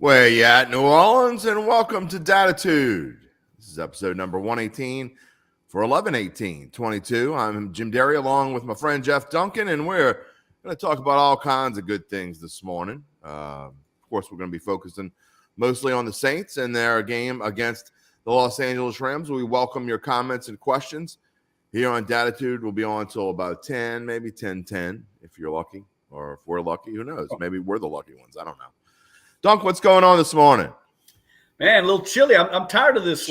Where you at, New Orleans, and welcome to Dattitude. This is episode number 118 for 11/18/22. I'm Jim Derry along with my friend Jeff Duncan, and we're going to talk about all kinds of good things this morning. Of course, we're going to be focusing mostly on the Saints and their game against the Los Angeles Rams. We welcome your comments and questions here on Dattitude. We'll be on until about 10, maybe 10:10 if you're lucky, or if we're lucky, who knows? Maybe we're the lucky ones. I don't know. Dunk, what's going on this morning? Man, a little chilly. I'm tired of this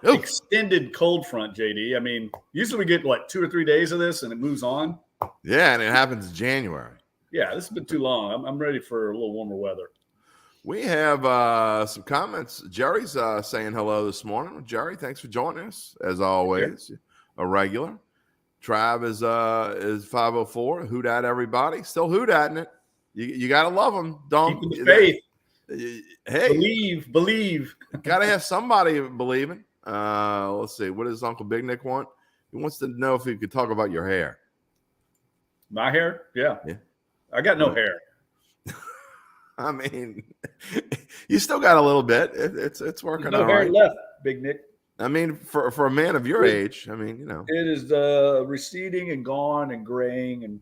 extended cold front, JD. I mean, usually we get, 2 or 3 days of this and it moves on. Yeah, and it happens in January. Yeah, this has been too long. I'm ready for a little warmer weather. We have some comments. Jerry's saying hello this morning. Jerry, thanks for joining us, as always. Yeah. A regular. Trav is 504. Hoot at everybody. Still hoot at it. You got to love them. Don't. Keeping the faith. Hey, believe. Gotta have somebody believing. Let's see. What does Uncle Big Nick want? He wants to know if he could talk about your hair. My hair? Yeah. I got no hair. I mean, you still got a little bit. It's working. No hair left, Big Nick. I mean, for a man of your age, I mean, it is receding and gone and graying and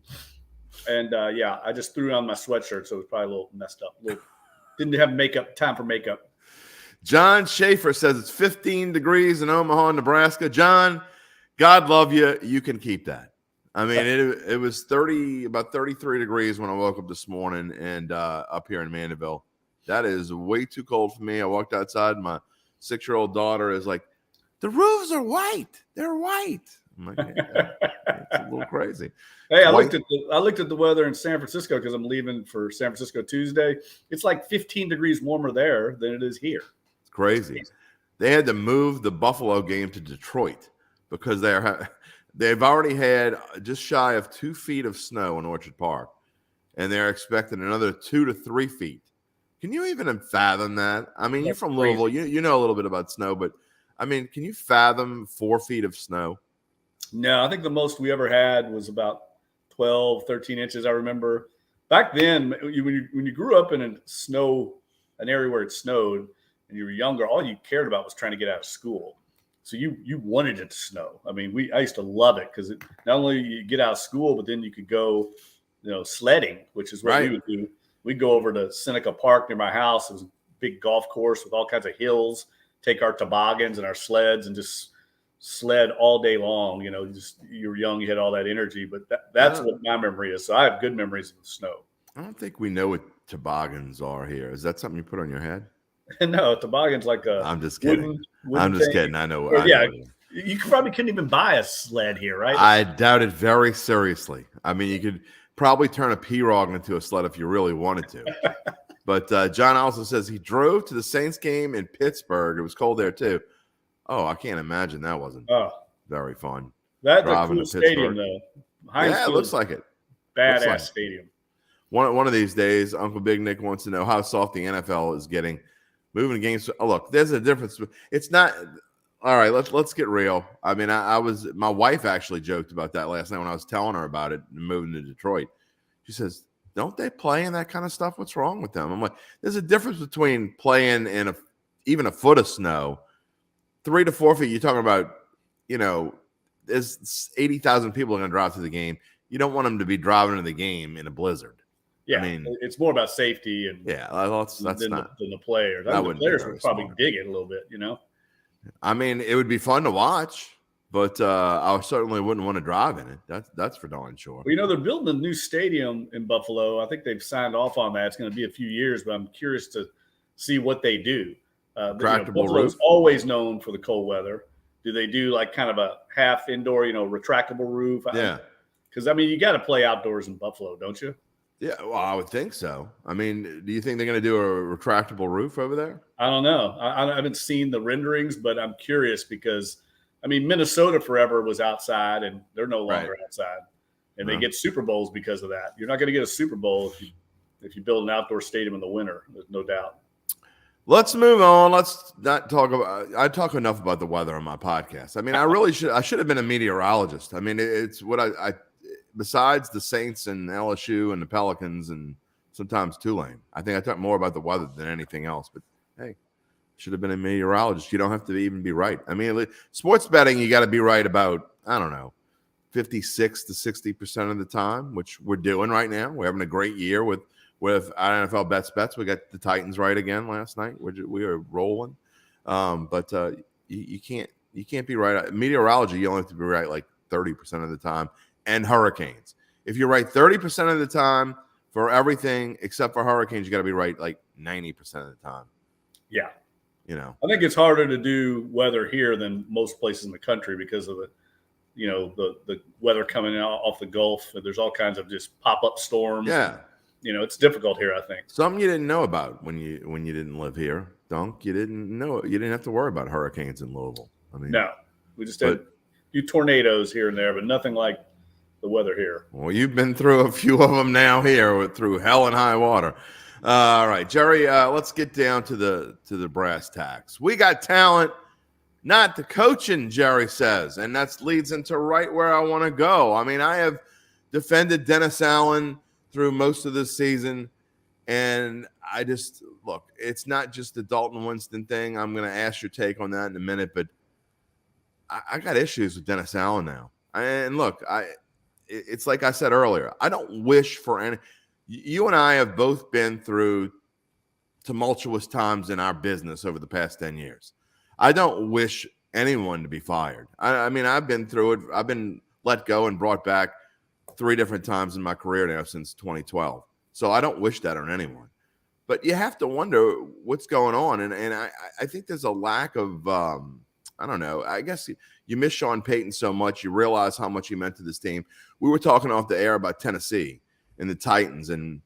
yeah. I just threw on my sweatshirt, so it was probably a little messed up. Didn't have time for makeup. John Schaefer says it's 15 degrees in Omaha, Nebraska. John, God love you. You can keep that. I mean, it was about 33 degrees when I woke up this morning and up here in Mandeville. That is way too cold for me. I walked outside. My 6-year-old daughter is like, the roofs are white. They're white. I'm like, yeah, it's a little crazy. Hey, I looked at the weather in San Francisco because I'm leaving for San Francisco Tuesday. It's like 15 degrees warmer there than it is here. It's crazy. They had to move the Buffalo game to Detroit because they've already had just shy of 2 feet of snow in Orchard Park, and they're expecting another 2 to 3 feet. Can you even fathom that? I mean, you're from Louisville. You know a little bit about snow, but I mean, can you fathom 4 feet of snow? No, I think the most we ever had was about 12, 13 inches. I remember back then when you grew up in an area where it snowed and you were younger, all you cared about was trying to get out of school. So you wanted it to snow. I mean, I used to love it because not only you get out of school, but then you could go, sledding, which is what we would do. We'd go over to Seneca Park near my house. It was a big golf course with all kinds of hills, take our toboggans and our sleds and just sled all day long. You were young, you had all that energy, but that's what my memory is. So I have good memories of the snow. I don't think we know what toboggans are here. Is that something you put on your head? No, toboggan's like a I'm just kidding. Wooden kidding. I know. You probably couldn't even buy a sled here, right? I doubt it very seriously. I mean, you could probably turn a P-Rog into a sled if you really wanted to. But John also says he drove to the Saints game in Pittsburgh. It was cold there too. Oh, I can't imagine that wasn't very fun. That's a cool stadium, though. Yeah, it looks like it. Badass stadium. One of these days, Uncle Big Nick wants to know how soft the NFL is getting. Moving games. Oh, look, there's a difference. It's not all right. Let's get real. I mean, my wife actually joked about that last night when I was telling her about it and moving to Detroit. She says, "Don't they play in that kind of stuff? What's wrong with them?" I'm like, "There's a difference between playing in even a foot of snow." 3 to 4 feet, you're talking about, there's 80,000 people are going to drive to the game. You don't want them to be driving to the game in a blizzard. Yeah, I mean, it's more about safety and than the players. The players would probably dig it a little bit, I mean, it would be fun to watch, but I certainly wouldn't want to drive in it. That's for darn sure. Well, they're building a new stadium in Buffalo. I think they've signed off on that. It's going to be a few years, but I'm curious to see what they do. Buffalo's always known for the cold weather. Do they do like kind of a half indoor, retractable roof? Yeah. Because, you got to play outdoors in Buffalo, don't you? Yeah, well, I would think so. I mean, do you think they're going to do a retractable roof over there? I don't know. I haven't seen the renderings, but I'm curious because, Minnesota forever was outside, and they're no longer outside. And they get Super Bowls because of that. You're not going to get a Super Bowl if you build an outdoor stadium in the winter. There's no doubt. Let's move on. Let's not talk about. I talk enough about the weather on my podcast. I mean, I should have been a meteorologist. I mean, it's what I besides the Saints and LSU and the Pelicans and sometimes Tulane. I think I talk more about the weather than anything else. But hey, should have been a meteorologist. You don't have to even be right. I mean, sports betting, you got to be right about, I don't know, 56 to 60% of the time, which we're doing right now. We're having a great year with NFL bets. We got the Titans right again last night. We are rolling. But you can't be right. Meteorology, you only have to be right like 30% of the time. And hurricanes. If you're right 30% of the time for everything except for hurricanes, you got to be right like 90% of the time. Yeah. You know, I think it's harder to do weather here than most places in the country because of the weather coming out off the Gulf. There's all kinds of just pop-up storms. Yeah. It's difficult here, I think. Something you didn't know about when you didn't live here, Dunk. You didn't have to worry about hurricanes in Louisville. I mean, no, we just had a few tornadoes here and there, but nothing like the weather here. Well, you've been through a few of them now here, through hell and high water. All right, Jerry, let's get down to the brass tacks. We got talent, not the coaching, Jerry says, and that leads into right where I want to go. I mean, I have defended Dennis Allen through most of this season, and I just look. It's not just the Dalton Winston thing. I'm going to ask your take on that in a minute, but I got issues with Dennis Allen now. And look, it's like I said earlier. I don't wish for any. You and I have both been through tumultuous times in our business over the past 10 years. I don't wish anyone to be fired. I mean, I've been through it. I've been let go and brought back 3 different times in my career now since 2012. So I don't wish that on anyone. But you have to wonder what's going on. And I think there's a lack of, I don't know, I guess you miss Sean Payton so much. You realize how much he meant to this team. We were talking off the air about Tennessee and the Titans and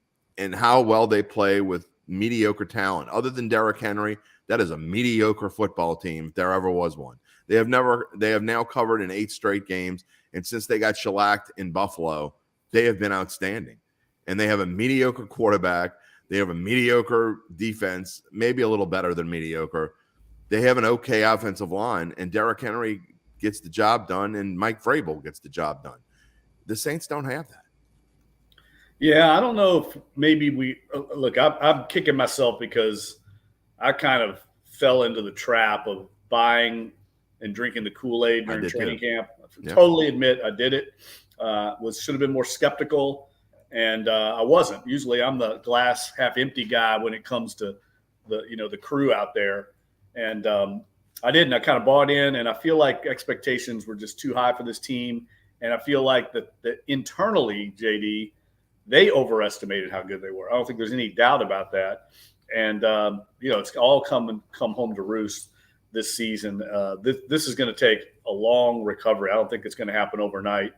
how well they play with mediocre talent. Other than Derrick Henry, that is a mediocre football team if there ever was one. They have now covered in 8 straight games, and since they got shellacked in Buffalo, they have been outstanding. And they have a mediocre quarterback. They have a mediocre defense, maybe a little better than mediocre. They have an okay offensive line, and Derrick Henry gets the job done, and Mike Vrabel gets the job done. The Saints don't have that. Yeah, I don't know if maybe I'm kicking myself because I kind of fell into the trap of buying and drinking the Kool-Aid during training camp. I totally admit I did it. Should have been more skeptical, and I wasn't. Usually I'm the glass half empty guy when it comes to the crew out there. And I didn't. I kind of bought in, and I feel like expectations were just too high for this team. And I feel like that internally, JD, they overestimated how good they were. I don't think there's any doubt about that. And it's all come home to roost this season. This is going to take a long recovery. I don't think it's going to happen overnight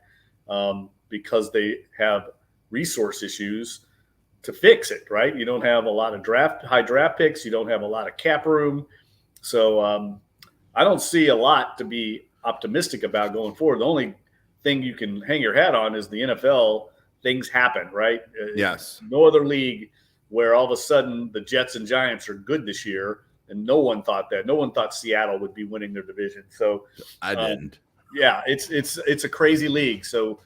because they have resource issues to fix it. Right? You don't have a lot of high draft picks. You don't have a lot of cap room. So I don't see a lot to be optimistic about going forward. The only thing you can hang your hat on is the NFL. Things happen, right? Yes. No other league where all of a sudden the Jets and Giants are good this year, and no one thought that. No one thought Seattle would be winning their division. So I didn't. Yeah, it's a crazy league. So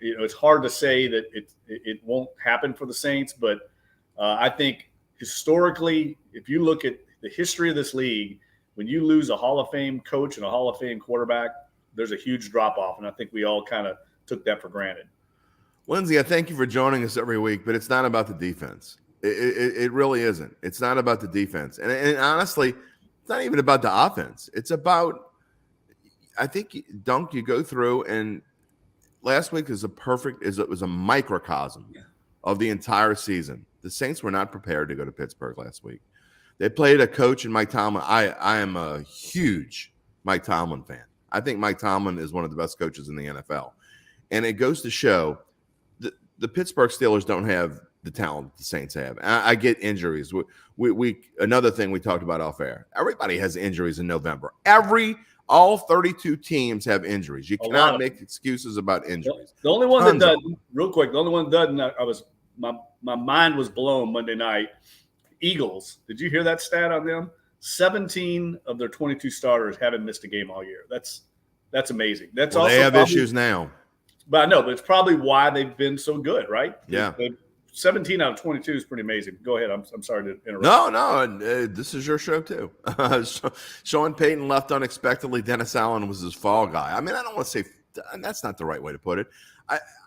it's hard to say that it won't happen for the Saints, but I think historically, if you look at the history of this league, when you lose a Hall of Fame coach and a Hall of Fame quarterback, there's a huge drop-off, and I think we all kind of took that for granted. Lindsay, I thank you for joining us every week, but it's not about the defense. It really isn't. It's not about the defense. And honestly, it's not even about the offense. It's about, I think, Dunk, you go through, and last week was a microcosm of the entire season. The Saints were not prepared to go to Pittsburgh last week. They played a coach in Mike Tomlin. I am a huge Mike Tomlin fan. I think Mike Tomlin is one of the best coaches in the NFL. And it goes to show the Pittsburgh Steelers don't have the talent the Saints have. I get injuries. We another thing we talked about off air. Everybody has injuries in November. All 32 teams have injuries. You cannot make excuses about injuries. The only one that doesn't, real quick, the only one that doesn't, my mind was blown Monday night. Eagles. Did you hear that stat on them? 17 of their 22 starters haven't missed a game all year. That's amazing. They have issues now. But I know, but it's probably why they've been so good, right? Yeah. 17 out of 22 is pretty amazing. Go ahead. I'm sorry to interrupt. No, this is your show too. Sean Payton left unexpectedly. Dennis Allen was his fall guy. I mean, I don't want to say that's not the right way to put it.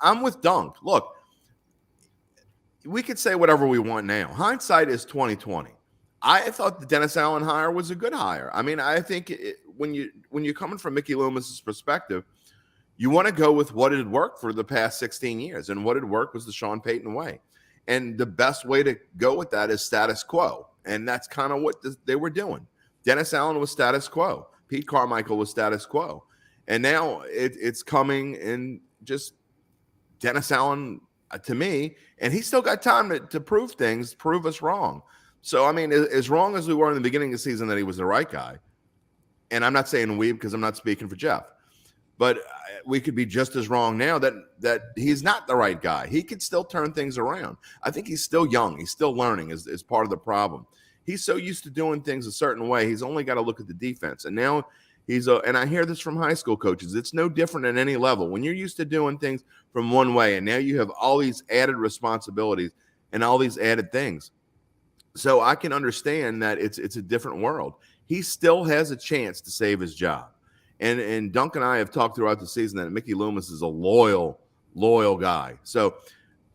I'm with Dunk. Look, we could say whatever we want now. Hindsight is 2020. I thought the Dennis Allen hire was a good hire. I mean, I think when you're coming from Mickey Loomis's perspective, you want to go with what had worked for the past 16 years, and what had worked was the Sean Payton way. And the best way to go with that is status quo, and that's kind of what they were doing. Dennis Allen was status quo. Pete Carmichael was status quo. And now it's coming in just Dennis Allen to me, and he's still got time to prove things, prove us wrong. So, I mean, as wrong as we were in the beginning of the season that he was the right guy, and I'm not saying we because I'm not speaking for Jeff, but we could be just as wrong now that he's not the right guy. He could still turn things around. I think he's still young. He's still learning is part of the problem. He's so used to doing things a certain way. He's only got to look at the defense. And now and I hear this from high school coaches. It's no different at any level. When you're used to doing things from one way, and now you have all these added responsibilities and all these added things. So I can understand that it's a different world. He still has a chance to save his job. And Duncan and I have talked throughout the season that Mickey Loomis is a loyal guy. So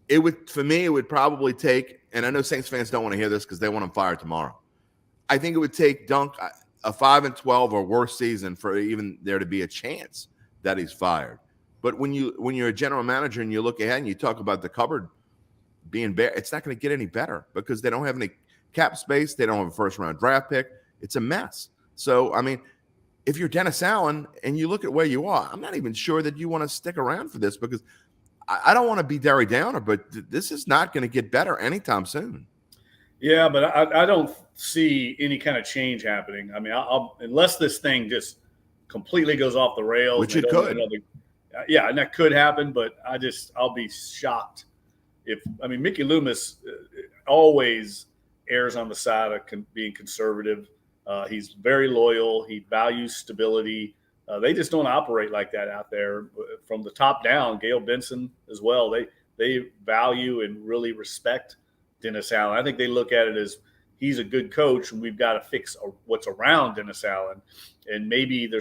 it would probably take, and I know Saints fans don't want to hear this because they want him fired tomorrow. I think it would take Dunk a 5-12 or worse season for even there to be a chance that he's fired. But when you're a general manager and you look ahead and you talk about the cupboard being bare, it's not going to get any better because they don't have any cap space. They don't have a first-round draft pick. It's a mess. So, I mean, if you're Dennis Allen and you look at where you are, I'm not even sure that you want to stick around for this because I don't want to be Derry Downer, but this is not going to get better anytime soon. Yeah, but I don't see any kind of change happening. I mean, unless this thing just completely goes off the rails. Which it could. Yeah, and that could happen, but I'll be shocked Mickey Loomis always errs on the side of being conservative. He's very loyal. He values stability. They just don't operate like that out there from the top down. Gail Benson as well. They value and really respect Dennis Allen. I think they look at it as he's a good coach, and we've got to fix what's around Dennis Allen. And maybe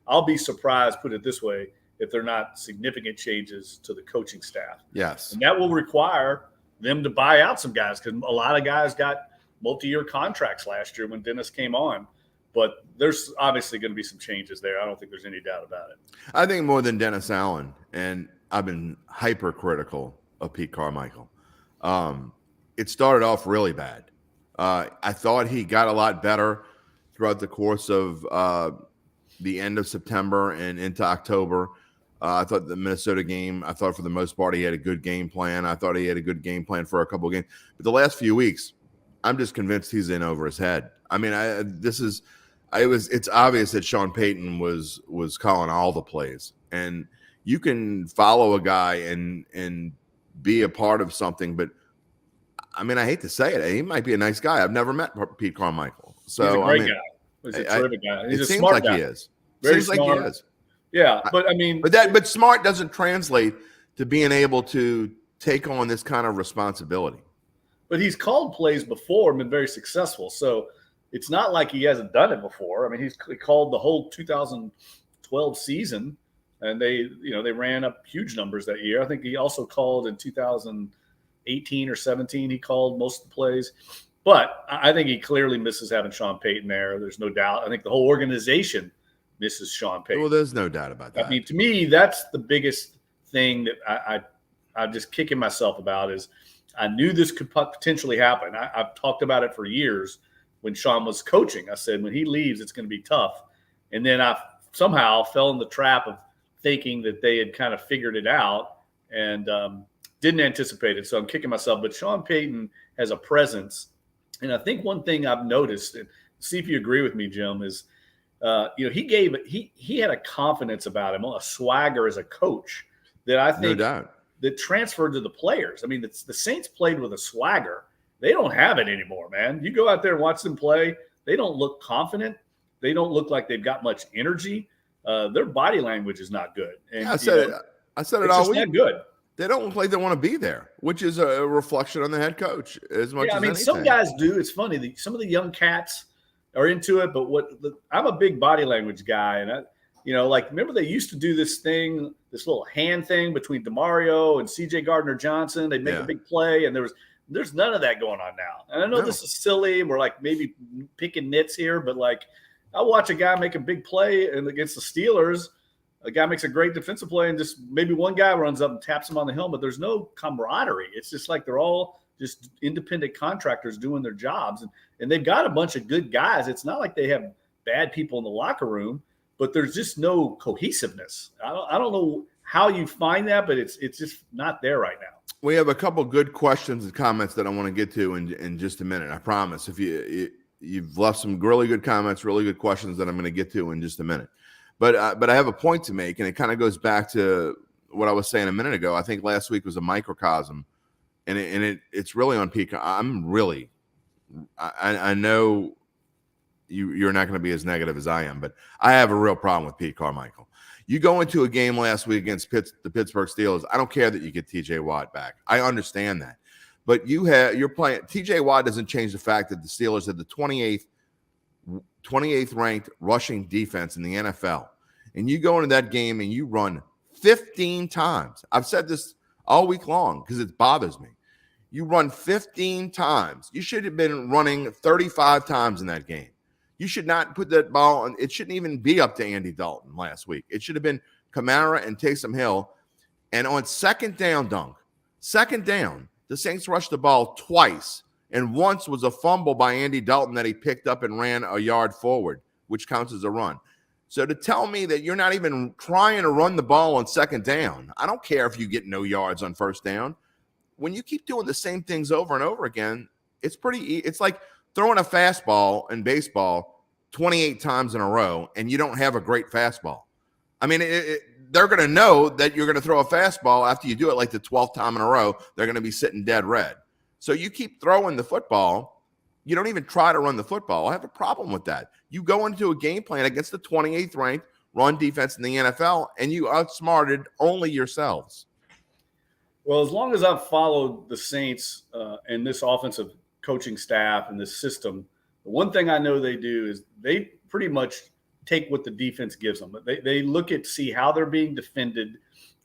I'll be surprised, put it this way, if they're not significant changes to the coaching staff. Yes. And that will require them to buy out some guys because a lot of guys got multi-year contracts last year when Dennis came on. But there's obviously going to be some changes there. I don't think there's any doubt about it. I think more than Dennis Allen, and I've been hypercritical of Pete Carmichael. It started off really bad. I thought he got a lot better throughout the course of the end of September and into October. I thought the Minnesota game, for the most part, he had a good game plan. I thought he had a good game plan for a couple of games. But the last few weeks, I'm just convinced he's in over his head. I mean, it's obvious that Sean Payton was calling all the plays. And you can follow a guy and be a part of something, but I mean, I hate to say it. He might be a nice guy. I've never met Pete Carmichael. So he's a great guy. He's a terrific guy. He's a smart like guy. He is. Very seems smart. like he is. Yeah, but I mean, but smart doesn't translate to being able to take on this kind of responsibility. But he's called plays before and been very successful. So it's not like he hasn't done it before. I mean, he called the whole 2012 season, and they ran up huge numbers that year. I think he also called in 2018 or 17. He called most of the plays. But I think he clearly misses having Sean Payton there. There's no doubt. I think the whole organization misses Sean Payton. Well, there's no doubt about that. I mean, to me, that's the biggest thing that I'm just kicking myself about is I knew this could potentially happen. I've talked about it for years when Sean was coaching. I said, when he leaves, it's going to be tough. And then I somehow fell in the trap of thinking that they had kind of figured it out and didn't anticipate it. So I'm kicking myself. But Sean Payton has a presence. And I think one thing I've noticed, and see if you agree with me, Jim, is he had a confidence about him, a swagger as a coach that I think no doubt that transferred to the players. I mean, the Saints played with a swagger. They don't have it anymore, man. You go out there and watch them play. They don't look confident. They don't look like they've got much energy. Their body language is not good. And, I said it all week. Not good. they don't look like they want to be there, which is a reflection on the head coach as much as anything. Some guys do. It's funny. Some of the young cats are into it, but I'm a big body language guy, and remember they used to do this thing, this little hand thing between DeMario and C.J. Gardner-Johnson. They'd make a big play, and there's none of that going on now. And I know this is silly, and we're like maybe picking nits here, but like I watch a guy make a big play against the Steelers. A guy makes a great defensive play, and just maybe one guy runs up and taps him on the helmet. There's no camaraderie. It's just like they're all just independent contractors doing their jobs, and they've got a bunch of good guys. It's not like they have bad people in the locker room, but there's just no cohesiveness. I don't know how you find that, but it's just not there right now. We have a couple good questions and comments that I want to get to in just a minute. I promise. If you've left some really good comments, really good questions that I'm going to get to in just a minute. But I have a point to make, and it kind of goes back to what I was saying a minute ago. I think last week was a microcosm, and it's really on peak. I know you're not going to be as negative as I am, but I have a real problem with Pete Carmichael. You go into a game last week against the Pittsburgh Steelers. I don't care that you get T.J. Watt back. I understand that, but you're playing. T.J. Watt doesn't change the fact that the Steelers had the 28th ranked rushing defense in the NFL. And you go into that game and you run 15 times. I've said this all week long because it bothers me. You run 15 times. You should have been running 35 times in that game. You should not put that ball on. It shouldn't even be up to Andy Dalton last week. It should have been Kamara and Taysom Hill. And on second down, the Saints rushed the ball twice. And once was a fumble by Andy Dalton that he picked up and ran a yard forward, which counts as a run. So to tell me that you're not even trying to run the ball on second down, I don't care if you get no yards on first down. When you keep doing the same things over and over again, it's like throwing a fastball in baseball 28 times in a row and you don't have a great fastball. I mean, they're going to know that you're going to throw a fastball after you do it like the 12th time in a row. They're going to be sitting dead red. So you keep throwing the football. You don't even try to run the football. I have a problem with that. You go into a game plan against the 28th ranked run defense in the NFL, and you outsmarted only yourselves. Well, as long as I've followed the Saints and this offensive coaching staff and this system, the one thing I know they do is they pretty much take what the defense gives them. They look at see how they're being defended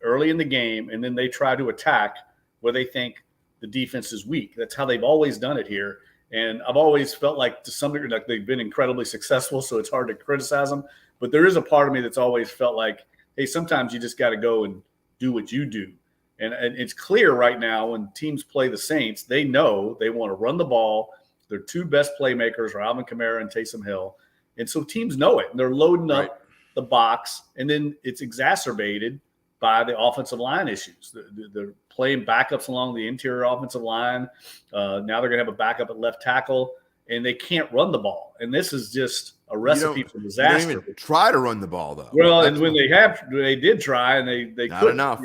early in the game, and then they try to attack where they think the defense is weak. That's how they've always done it here. And I've always felt like to some degree, like they've been incredibly successful, so it's hard to criticize them. But there is a part of me that's always felt like, hey, sometimes you just got to go and do what you do. And it's clear right now when teams play the Saints, they know they want to run the ball. Their two best playmakers are Alvin Kamara and Taysom Hill. And so teams know it. And they're loading up the box, and then it's exacerbated by the offensive line issues. They're playing backups along the interior offensive line. Now they're going to have a backup at left tackle, and they can't run the ball. And this is just a recipe for disaster. They don't even try to run the ball, though. Well, and when they did try, and they not couldn't. Enough.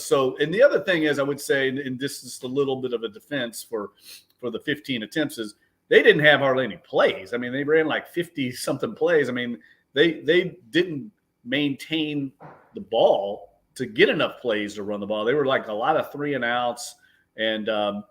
So, and the other thing is, I would say, and this is a little bit of a defense for the 15 attempts, is they didn't have hardly any plays. I mean, they ran like 50-something plays. I mean, they didn't maintain the ball to get enough plays to run the ball. They were like a lot of 3 and outs, and they're in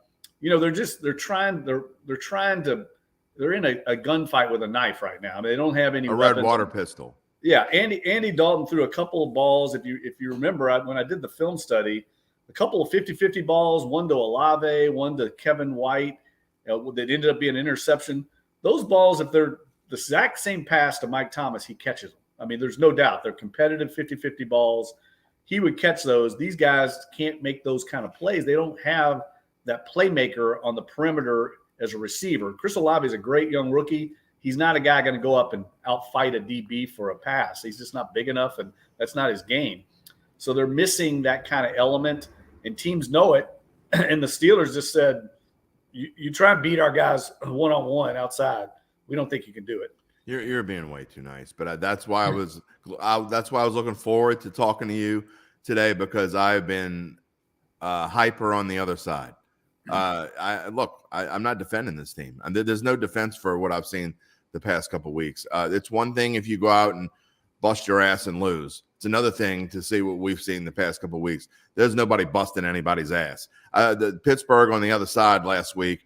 a gunfight with a knife right now. They don't have any red water pistol. Yeah, Andy Dalton threw a couple of balls. If you remember, when I did the film study, a couple of 50-50 balls, one to Olave, one to Kevin White, that ended up being an interception. Those balls, if they're the exact same pass to Mike Thomas, he catches them. I mean, there's no doubt. They're competitive 50-50 balls. He would catch those. These guys can't make those kind of plays. They don't have that playmaker on the perimeter as a receiver. Chris Olave is a great young rookie. He's not a guy going to go up and outfight a DB for a pass. He's just not big enough, and that's not his game. So they're missing that kind of element, and teams know it. And the Steelers just said, you try and beat our guys one-on-one outside. We don't think you can do it. You're being way too nice, but that's why I was looking forward to talking to you today, because I've been hyper on the other side. I'm not defending this team, and there's no defense for what I've seen the past couple of weeks. It's one thing if you go out and bust your ass and lose. It's another thing to see what we've seen the past couple of weeks. There's nobody busting anybody's ass. The Pittsburgh on the other side last week,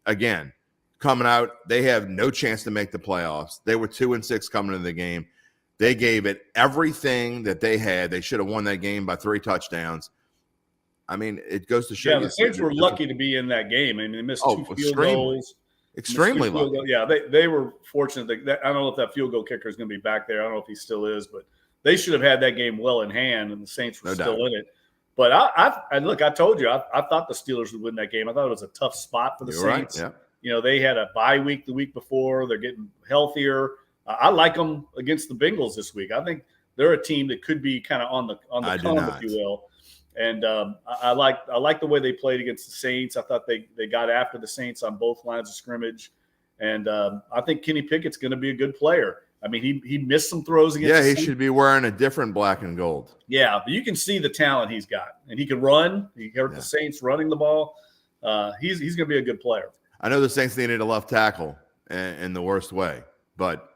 again, coming out, they have no chance to make the playoffs. They were 2-6 coming into the game. They gave it everything that they had. They should have won that game by 3 touchdowns. I mean, it goes to show. Yeah, the Saints were lucky to be in that game. I mean, they missed 2 field goals. Extremely lucky. Yeah, they were fortunate. I don't know if that field goal kicker is going to be back there. I don't know if he still is, but they should have had that game well in hand, and the Saints were still in it. But I told you, I thought the Steelers would win that game. I thought it was a tough spot for the Saints. Right, yeah. They had a bye week the week before. They're getting healthier. I like them against the Bengals this week. I think they're a team that could be kind of on the come, if you will. And I like the way they played against the Saints. I thought they got after the Saints on both lines of scrimmage. And I think Kenny Pickett's going to be a good player. I mean, he missed some throws against the Saints. Should be wearing a different black and gold. Yeah, but you can see the talent he's got. And he can run. He hurt the Saints running the ball. He's going to be a good player. I know the Saints needed a left tackle in the worst way, but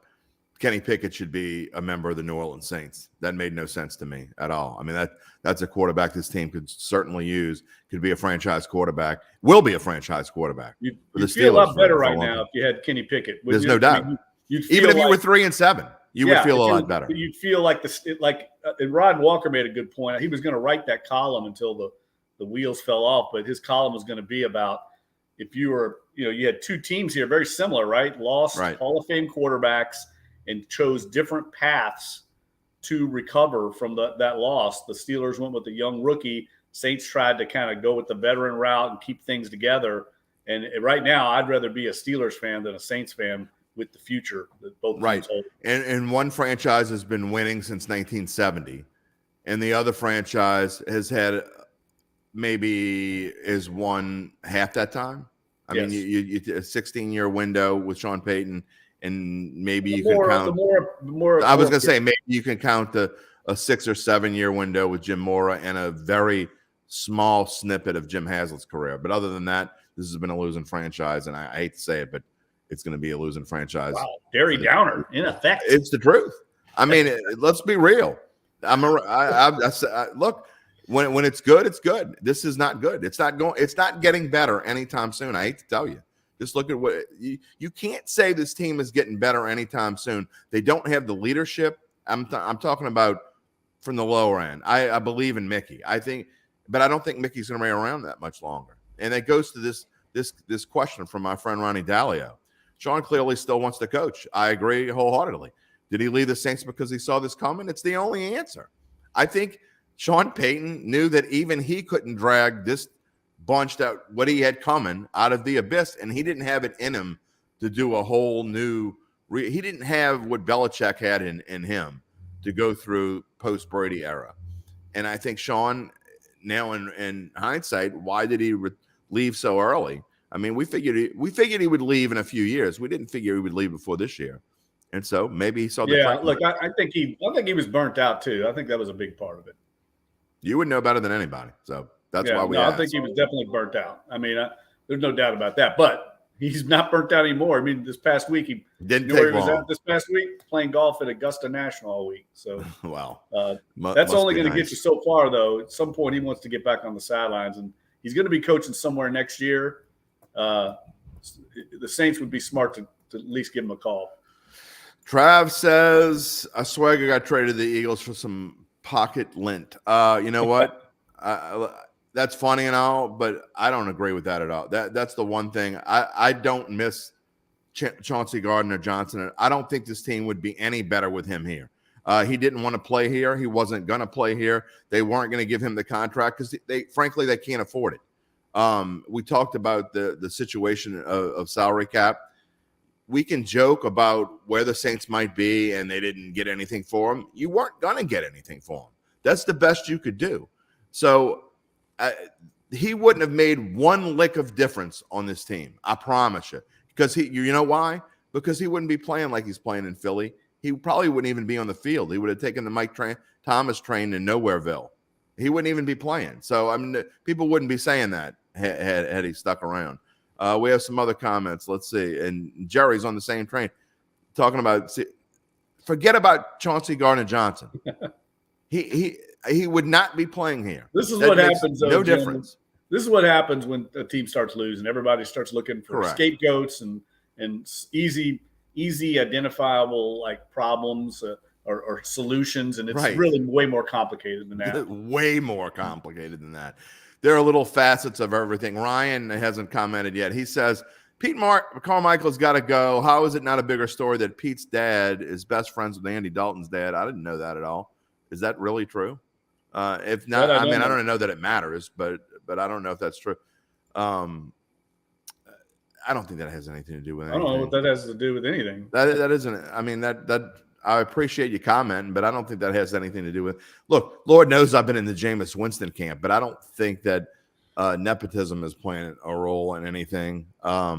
Kenny Pickett should be a member of the New Orleans Saints. That made no sense to me at all. I mean, that's a quarterback this team could certainly use, could be a franchise quarterback, will be a franchise quarterback. You'd feel a lot better right now if you had Kenny Pickett. There's no doubt. Even if you were 3-7, you would feel a lot better. You'd feel like and Rod Walker made a good point. He was going to write that column until the wheels fell off, but his column was going to be about if you were, you had 2 teams here, very similar, right? Lost Hall of Fame quarterbacks and chose different paths to recover from that loss. The Steelers went with the young rookie. Saints tried to kind of go with the veteran route and keep things together. And right now, I'd rather be a Steelers fan than a Saints fan with the future that both teams hold. And one franchise has been winning since 1970, and the other franchise has had is won half that time. I mean, you a 16-year window with Sean Payton. And maybe you can count. I was going to say maybe you can count a 6 or 7 year window with Jim Mora and a very small snippet of Jim Haslett's career. But other than that, this has been a losing franchise, and I hate to say it, but it's going to be a losing franchise. Wow, Derry Downer in effect. It's the truth. I mean, let's be real. Look, when it's good, it's good. This is not good. It's not getting better anytime soon. I hate to tell you. Just look at what you can't say this team is getting better anytime soon. They don't have the leadership. I'm talking about from the lower end. I believe in Mickey. But I don't think Mickey's going to be around that much longer. And that goes to this question from my friend Ronnie Dalio. Sean clearly still wants to coach. I agree wholeheartedly. Did he leave the Saints because he saw this coming? It's the only answer. I think Sean Payton knew that even he couldn't drag this bunch that what he had coming out of the abyss, and he didn't have it in him to do a whole new he didn't have what Belichick had in him to go through post-Brady era. And I think Sean, now in hindsight, why did he leave so early? I mean, we figured he would leave in a few years. We didn't figure he would leave before this year. And so maybe he saw the look, I think he was burnt out too. I think that was a big part of it. You would know better than anybody. So that's why we I think he was definitely burnt out. I mean, there's no doubt about that. But he's not burnt out anymore. I mean, this past week he didn't take long. Was at this past week playing golf at Augusta National all week. So wow, that's only going to get you so far, though. At some point, he wants to get back on the sidelines, and he's going to be coaching somewhere next year. The Saints would be smart to at least give him a call. Trav says Oswego got traded to the Eagles for some pocket lint. You know what? That's funny and all, but I don't agree with that at all. That's the one thing. I don't miss Chauncey Gardner-Johnson. I don't think this team would be any better with him here. He didn't want to play here. He wasn't going to play here. They weren't going to give him the contract because frankly, they can't afford it. We talked about the situation of salary cap. We can joke about where the Saints might be and they didn't get anything for him. You weren't going to get anything for him. That's the best you could do. So he wouldn't have made one lick of difference on this team. I promise you. Because you know why? Because he wouldn't be playing like he's playing in Philly. He probably wouldn't even be on the field. He would have taken the Mike Thomas train in Nowhereville. He wouldn't even be playing. So, I mean, people wouldn't be saying that had he stuck around. We have some other comments. Let's see. And Jerry's on the same train talking about forget about Chauncey Gardner-Johnson. he would not be playing here. This is That what makes happens, though, no Jim. difference. This is what happens when a team starts losing. Everybody starts looking for Correct. scapegoats and easy identifiable like problems or solutions, and it's Right. really way more complicated than that. Way more complicated than that. There are little facets of everything. Ryan hasn't commented yet. He says, Pete Carmichael's got to go. How is it not a bigger story that Pete's dad is best friends with Andy Dalton's dad? I didn't know that at all. Is that really true? If not, I don't know that it matters, but I don't know if that's true. I don't think that has anything to do with anything. I don't know what that has to do with anything. That isn't. I mean, that I appreciate you commenting, but I don't think that has anything to do with. Look, Lord knows I've been in the Jameis Winston camp, but I don't think that nepotism is playing a role in anything. I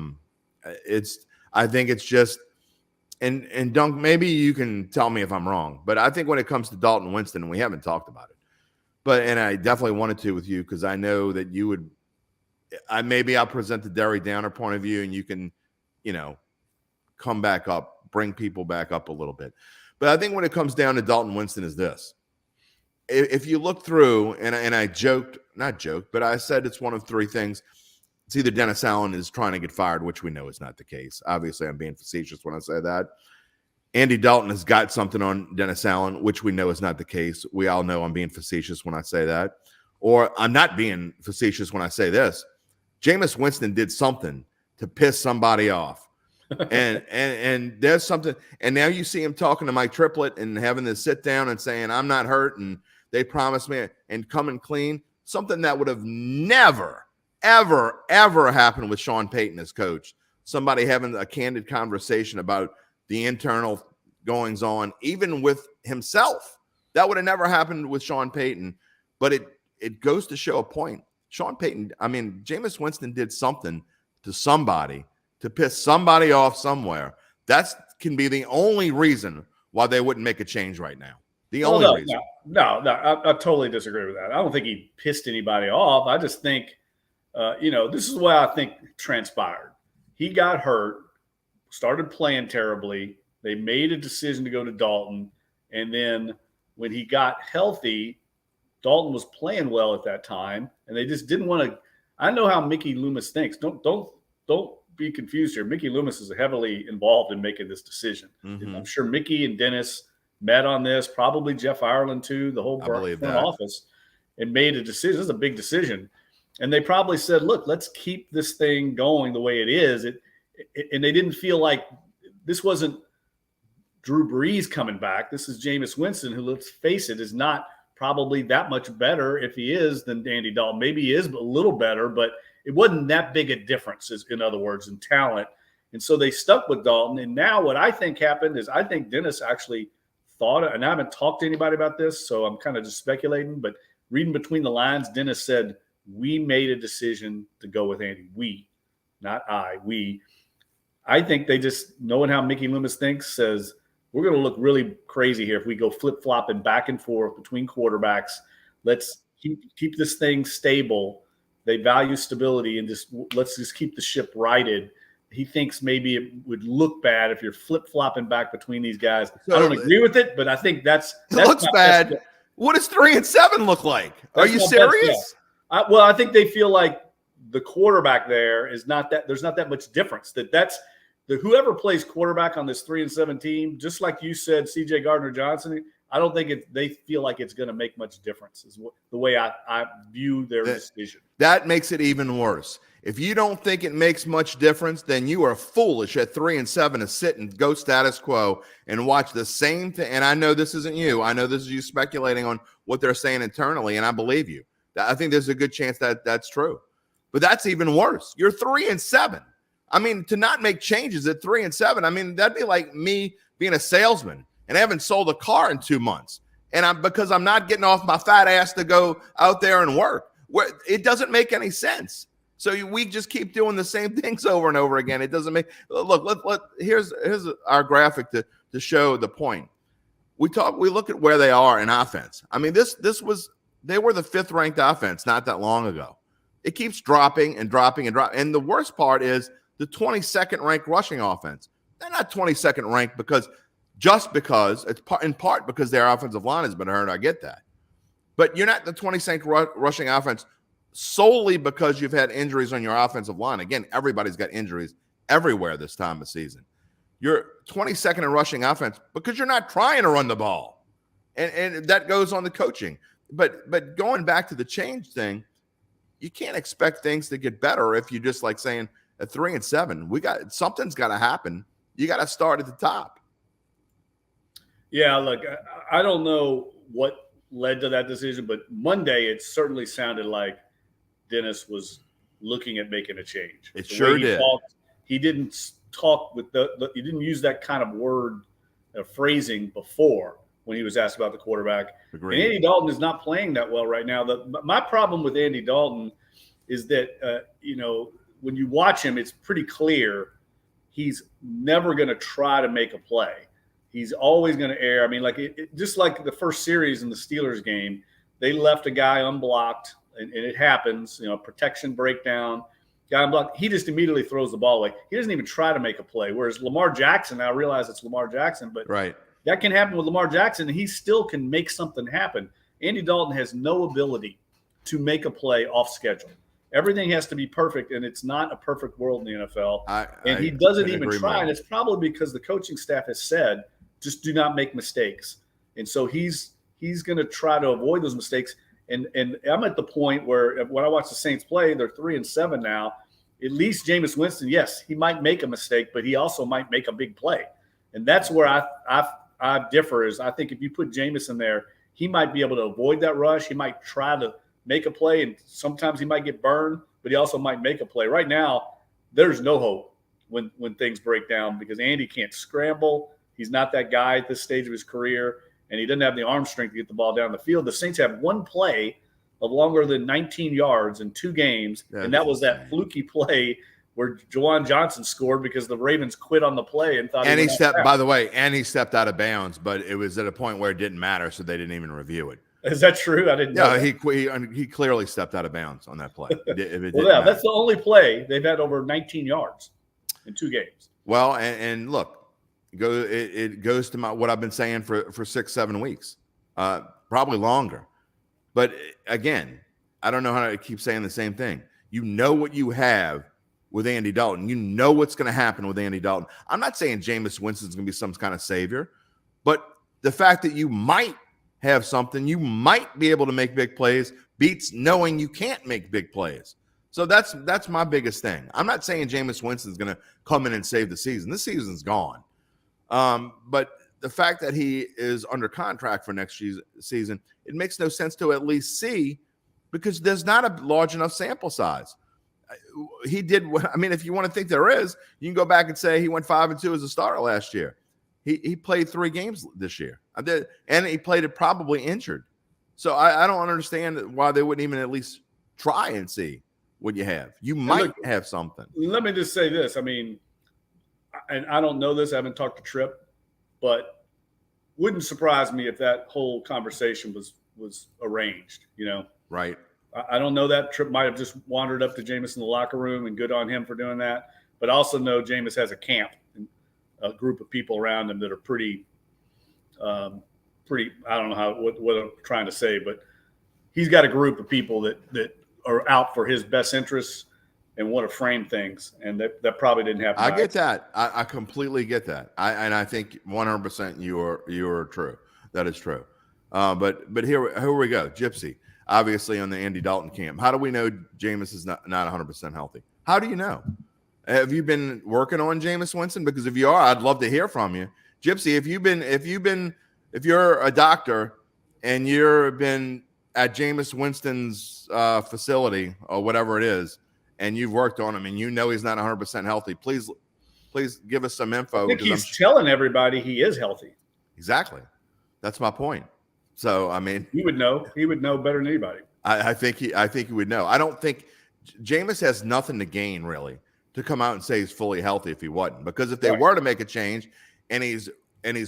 think it's just, and Dunk, maybe you can tell me if I'm wrong, but I think when it comes to Dalton Winston, and we haven't talked about it, and I definitely wanted to with you because I know that you would. I'll present the Derry Downer point of view, and you can, come back up, bring people back up a little bit. But I think when it comes down to Dalton Winston is this. If you look through, and I not joked, but I said it's one of three things. It's either Dennis Allen is trying to get fired, which we know is not the case. Obviously, I'm being facetious when I say that. Andy Dalton has got something on Dennis Allen, which we know is not the case. We all know I'm being facetious when I say that. Or I'm not being facetious when I say this. Jameis Winston did something to piss somebody off. and there's something, and now you see him talking to Mike Triplett and having this sit down and saying, I'm not hurt, and they promised me, and coming clean. Something that would have never, ever, ever happened with Sean Payton as coach. Somebody having a candid conversation about the internal goings on, even with himself. That would have never happened with Sean Payton, but it goes to show a point. Sean Payton, Jameis Winston did something to somebody to piss somebody off somewhere. That can be the only reason why they wouldn't make a change right now. The only reason. No, I totally disagree with that. I don't think he pissed anybody off. I just think, this is what I think transpired. He got hurt, started playing terribly. They made a decision to go to Dalton. And then when he got healthy, Dalton was playing well at that time, and they just didn't want to. I know how Mickey Loomis thinks. Don't be confused here. Mickey Loomis is heavily involved in making this decision. Mm-hmm. I'm sure Mickey and Dennis met on this, probably Jeff Ireland too, the whole front office, and made a decision. This is a big decision, and they probably said, "Look, let's keep this thing going the way it is." And they didn't feel like this wasn't Drew Brees coming back. This is Jameis Winston, who, let's face it, is not probably that much better if he is than Andy Dalton. Maybe he is a little better, but it wasn't that big a difference, in other words, in talent. And so they stuck with Dalton. And now what I think happened is I think Dennis actually thought, and I haven't talked to anybody about this, so I'm kind of just speculating, but reading between the lines, Dennis said, we made a decision to go with Andy. We, not I, we. I think they just, knowing how Mickey Loomis thinks, says, we're going to look really crazy here if we go flip-flopping back and forth between quarterbacks. Let's keep this thing stable. They value stability, and let's just keep the ship righted. He thinks maybe it would look bad if you're flip-flopping back between these guys. So, I don't agree with it, but I think that's looks bad. What does 3-7 look like? Are you serious? I think they feel like the quarterback there is not that. There's not that much difference. That's whoever plays quarterback on this 3-7 team, just like you said, C.J. Gardner-Johnson. I don't think they feel like it's going to make much difference. Is the way I view their decision. That makes it even worse. If you don't think it makes much difference, then you are foolish at 3-7 to sit and go status quo and watch the same thing. And I know this isn't you. I know this is you speculating on what they're saying internally, and I believe you. I think there's a good chance that that's true. But that's even worse. You're 3-7. To not make changes at 3-7, that'd be like me being a salesman and haven't sold a car in 2 months. And because I'm not getting off my fat ass to go out there and work. It doesn't make any sense. So we just keep doing the same things over and over again. It doesn't make – look, here's our graphic to show the point. We look at where they are in offense. They were the 5th ranked offense not that long ago. It keeps dropping and dropping and dropping. And the worst part is the 22nd ranked rushing offense. They're not 22nd ranked because just because it's in part because their offensive line has been hurt. I get that. But you're not the 22nd rushing offense solely because you've had injuries on your offensive line. Again, everybody's got injuries everywhere this time of season. You're 22nd in rushing offense because you're not trying to run the ball. And that goes on the coaching. But going back to the change thing, you can't expect things to get better if you just like saying at 3-7, something's got to happen. You got to start at the top. Yeah, look, I don't know what led to that decision, but Monday it certainly sounded like Dennis was looking at making a change. It sure did. He didn't talk with he didn't use that kind of word phrasing before when he was asked about the quarterback. Agreed. And Andy Dalton is not playing that well right now. My problem with Andy Dalton is that, when you watch him, it's pretty clear he's never going to try to make a play. He's always going to err. I mean, just like the first series in the Steelers game, they left a guy unblocked, and it happens, protection breakdown, guy unblocked. He just immediately throws the ball away. He doesn't even try to make a play. Whereas Lamar Jackson, I realize it's Lamar Jackson, but right. That can happen with Lamar Jackson, and he still can make something happen. Andy Dalton has no ability to make a play off schedule. Everything has to be perfect, and it's not a perfect world in the NFL. He doesn't even try, and it's probably because the coaching staff has said, just do not make mistakes. And so he's going to try to avoid those mistakes. And I'm at the point where when I watch the Saints play, they're 3-7 now. At least Jameis Winston, yes, he might make a mistake, but he also might make a big play. And that's where I differ is I think if you put Jameis in there, he might be able to avoid that rush. He might try to make a play, and sometimes he might get burned, but he also might make a play. Right now, there's no hope when things break down because Andy can't scramble. He's not that guy at this stage of his career, and he doesn't have the arm strength to get the ball down the field. The Saints have one play of longer than 19 yards in 2 games, and that was that fluky play where Juwan Johnson scored because the Ravens quit on the play and thought. And he stepped out of bounds, but it was at a point where it didn't matter, so they didn't even review it. Is that true? I didn't know. Yeah, he clearly stepped out of bounds on that play. That's the only play they've had over 19 yards in 2 games. Well, and look, it goes to what I've been saying for 6-7 weeks, probably longer. But again, I don't know how to keep saying the same thing. You know what you have with Andy Dalton. You know what's going to happen with Andy Dalton. I'm not saying Jameis Winston's going to be some kind of savior, but the fact that you might have something, you might be able to make big plays, beats knowing you can't make big plays. So that's my biggest thing. I'm not saying Jameis Winston's going to come in and save the season. This season's gone. But the fact that he is under contract for next season, it makes no sense to at least see because there's not a large enough sample size. He did. I mean, if you want to think there is, you can go back and say he went 5-2 as a starter last year. He played 3 games this year, and he played it probably injured. So I don't understand why they wouldn't even at least try and see what you have. You might have something. Let me just say this. I mean, and I don't know this. I haven't talked to Tripp, but wouldn't surprise me if that whole conversation was arranged. Right. I don't know that. Tripp might have just wandered up to Jameis in the locker room, and good on him for doing that. But I also know Jameis has a camp, a group of people around him that are pretty. I don't know what I'm trying to say, but he's got a group of people that are out for his best interests and want to frame things, and that probably didn't happen. I get that. I completely get that. I think 100% you are true. That is true. But here we go. Gypsy, obviously on the Andy Dalton camp. How do we know Jameis is not 100% healthy? How do you know? Have you been working on Jameis Winston? Because if you are, I'd love to hear from you. Gypsy, if you're a doctor and you've been at Jameis Winston's facility or whatever it is, and you've worked on him and you know he's not 100% healthy, please give us some info. I think he's telling everybody he is healthy. Exactly. That's my point. So, I mean, he would know better than anybody. I think he would know. I don't think Jameis has nothing to gain really to come out and say he's fully healthy if he wasn't, because if they were to make a change and he's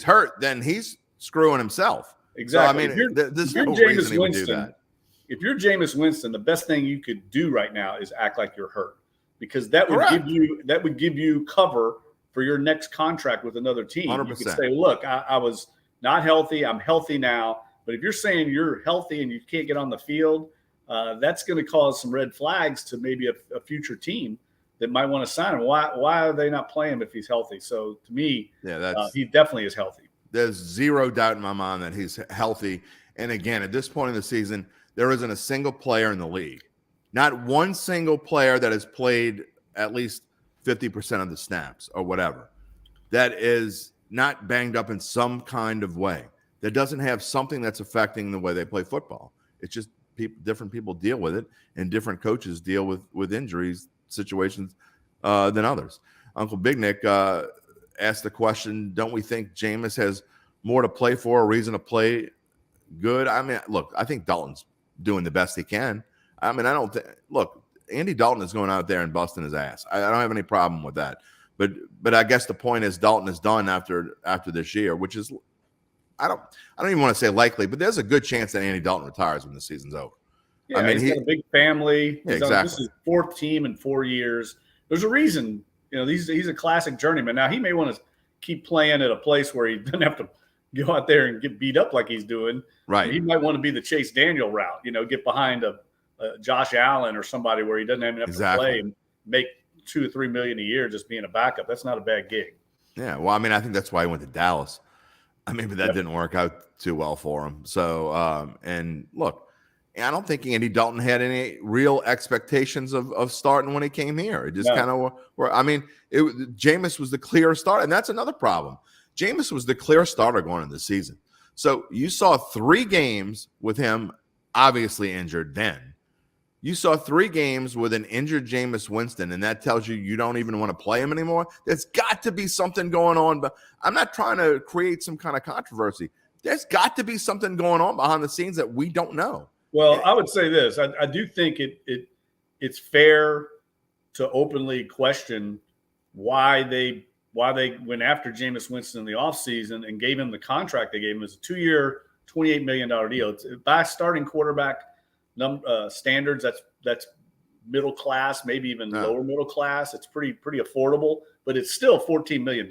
hurt, then he's screwing himself. Exactly. So, I mean, there's no reason he would do that. If you're Jameis Winston, the best thing you could do right now is act like you're hurt, because that would give you cover for your next contract with another team. 100%. You could say, look, I was not healthy. I'm healthy now. But if you're saying you're healthy and you can't get on the field, that's going to cause some red flags to maybe a future team that might want to sign him. Why are they not playing him if he's healthy? So to me, he definitely is healthy. There's zero doubt in my mind that he's healthy. And again, at this point in the season, there isn't a single player in the league, not one single player that has played at least 50% of the snaps or whatever, that is not banged up in some kind of way, that doesn't have something that's affecting the way they play football. It's just different people deal with it, and different coaches deal with injuries situations than others. Uncle Big Nick asked the question, don't we think Jameis has more to play for, a reason to play good? I mean, look, I think Dalton's doing the best he can. I mean, look, Andy Dalton is going out there and busting his ass. I don't have any problem with that. But I guess the point is Dalton is done after this year, which is, I don't even want to say likely, but there's a good chance that Andy Dalton retires when the season's over. Yeah, I mean, he's got a big family. Yeah, exactly. This is his fourth team in 4 years. There's a reason, he's a classic journeyman. Now, he may want to keep playing at a place where he doesn't have to go out there and get beat up like he's doing. Right. He might want to be the Chase Daniel route, get behind a Josh Allen or somebody where he doesn't even have to play and make $2 or $3 million a year just being a backup. That's not a bad gig. Yeah, well, I mean, I think that's why he went to Dallas. I mean, but that didn't work out too well for him. So, and look, I don't think Andy Dalton had any real expectations of starting when he came here. It just kind of were. I mean, Jameis was the clear starter, and that's another problem. Jameis was the clear starter going into the season. So you saw 3 games with him obviously injured then. You saw 3 games with an injured Jameis Winston, and that tells you don't even want to play him anymore. There's got to be something going on, but I'm not trying to create some kind of controversy. There's got to be something going on behind the scenes that we don't know. Well, I would say this. I do think it's fair to openly question why they went after Jameis Winston in the offseason and gave him the contract they gave him. As a 2-year, $28 million deal. It's, by starting quarterback standards, that's middle class, maybe even lower middle class. It's pretty affordable, but it's still $14 million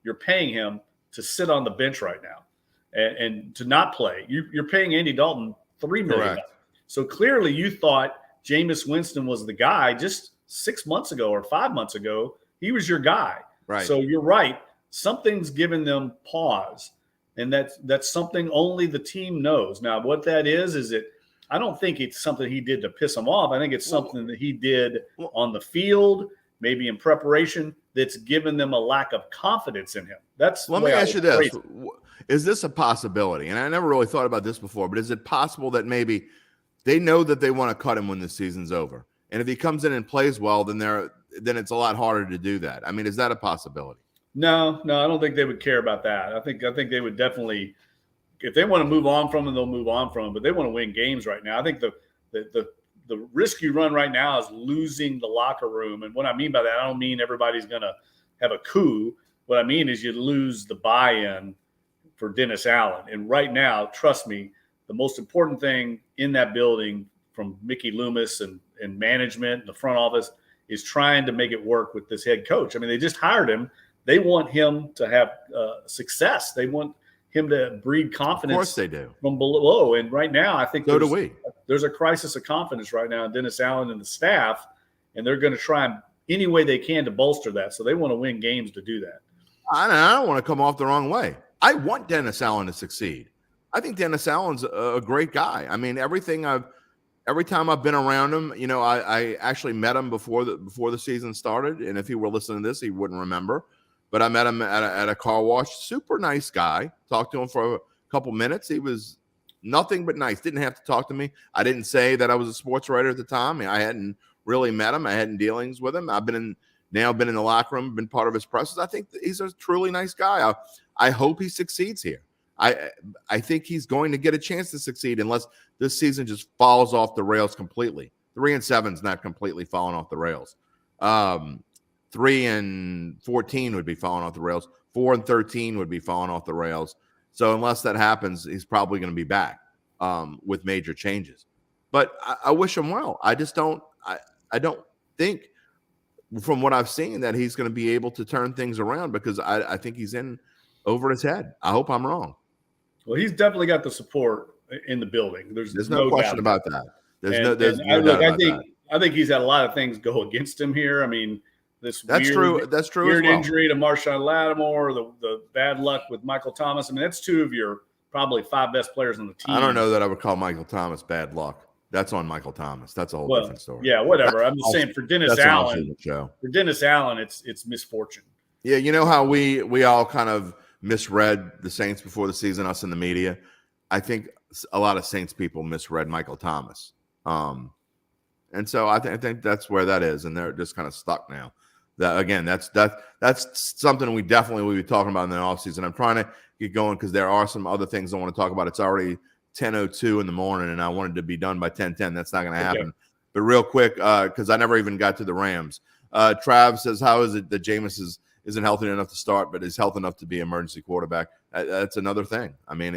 you're paying him to sit on the bench right now and to not play. You're paying Andy Dalton $3 million. Correct. So clearly you thought Jameis Winston was the guy just 6 months ago or 5 months ago. He was your guy. Right. So you're right. Something's given them pause, and that's something only the team knows. Now, what that is it? I don't think it's something he did to piss him off. I think it's something that he did on the field, maybe in preparation, that's given them a lack of confidence in him. Let me ask you this. Is this a possibility? And I never really thought about this before, but is it possible that maybe they know that they want to cut him when the season's over? And if he comes in and plays well, then it's a lot harder to do that. I mean, is that a possibility? No, I don't think they would care about that. I think they would definitely, if they want to move on from him, they'll move on from him, but they want to win games right now. I think the risk you run right now is losing the locker room. And what I mean by that, I don't mean everybody's going to have a coup. What I mean is you lose the buy-in for Dennis Allen. And right now, trust me, the most important thing in that building from Mickey Loomis and management and the front office is trying to make it work with this head coach. I mean, they just hired him. They want him to have success. They want him to breed confidence. Of course they do. From below. And right now, I think so do we. There's a crisis of confidence right now in Dennis Allen and the staff, and they're going to try any way they can to bolster that. So they want to win games to do that. I don't want to come off the wrong way. I want Dennis Allen to succeed. I think Dennis Allen's a great guy. I mean, every time I've been around him, I actually met him before the season started. And if he were listening to this, he wouldn't remember. But I met him at a car wash. Super nice guy. Talked to him for a couple minutes. He was nothing but nice. Didn't have to talk to me. I didn't say that I was a sports writer at the time. I hadn't really met him. I hadn't dealings with him. I've been in the locker room, been part of his presses. I think he's a truly nice guy. I hope he succeeds here. I think he's going to get a chance to succeed unless this season just falls off the rails completely. 3-7's not completely falling off the rails. 3-14 would be falling off the rails. 4-13 would be falling off the rails. So unless that happens, he's probably going to be back with major changes. But I wish him well. I just don't. I don't think from what I've seen, that he's going to be able to turn things around, because I think he's in over his head. I hope I'm wrong. Well, he's definitely got the support in the building. There's no question about that. There's no doubt about that. I think he's had a lot of things go against him here. I mean, that's true. That's true. Weird as well. Injury to Marshawn Lattimore, the bad luck with Michael Thomas. I mean, that's two of your probably 5 best players on the team. I don't know that I would call Michael Thomas bad luck. That's on Michael Thomas. That's a whole different story. Yeah, whatever. I'm just saying for Dennis Allen. It's misfortune. Yeah, you know how we all kind of misread the Saints before the season, us in the media. I think a lot of Saints people misread Michael Thomas. And so I think that's where that is, and they're just kind of stuck now. That again, that's something we definitely will be talking about in the offseason. I'm trying to get going because there are some other things I want to talk about. It's already 10:02 in the morning, and I wanted to be done by 10:10. That's not going to happen. Okay. But real quick, because I never even got to the Rams. Trav says, how is it that Jameis isn't healthy enough to start, but is healthy enough to be emergency quarterback? That's another thing. I mean,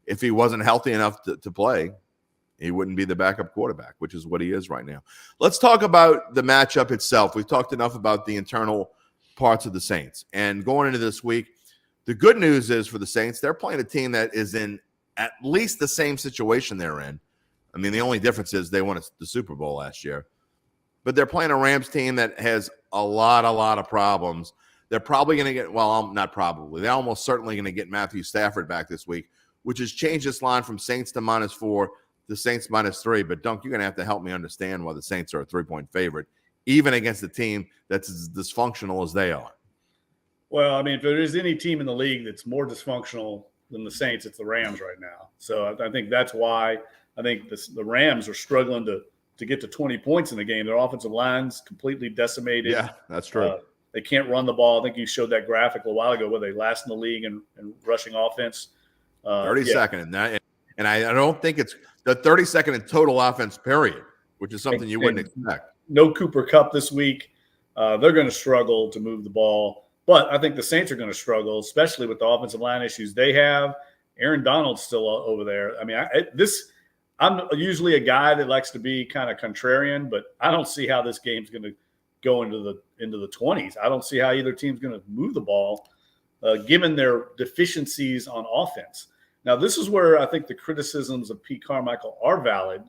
if he wasn't healthy enough to play, he wouldn't be the backup quarterback, which is what he is right now. Let's talk about the matchup itself. We've talked enough about the internal parts of the Saints. And going into this week, the good news is for the Saints, they're playing a team that is in at least the same situation they're in. I mean, the only difference is they won the Super Bowl last year. But they're playing a Rams team that has a lot of problems. They're probably going to get, well, not probably, they're almost certainly going to get Matthew Stafford back this week, which has changed this line from Saints to -4 to Saints -3. But, Dunk, you're going to have to help me understand why the Saints are a 3-point favorite, even against a team that's as dysfunctional as they are. Well, I mean, if there is any team in the league that's more dysfunctional than the Saints, it's the Rams right now. So I think that's why I think the Rams are struggling to get to 20 points in the game. Their offensive line's completely decimated. Yeah, that's true. They can't run the ball. I think you showed that graphic a while ago where they last in the league in rushing offense. 32nd. And I don't think it's the 32nd in total offense, period, which is something you wouldn't expect. No Cooper Kupp this week. They're going to struggle to move the ball. But I think the Saints are going to struggle, especially with the offensive line issues they have. Aaron Donald's still over there. I mean, I'm usually a guy that likes to be kind of contrarian, but I don't see how this game's going to go into the 20s. I don't see how either team's going to move the ball, given their deficiencies on offense. Now, this is where I think the criticisms of Pete Carmichael are valid.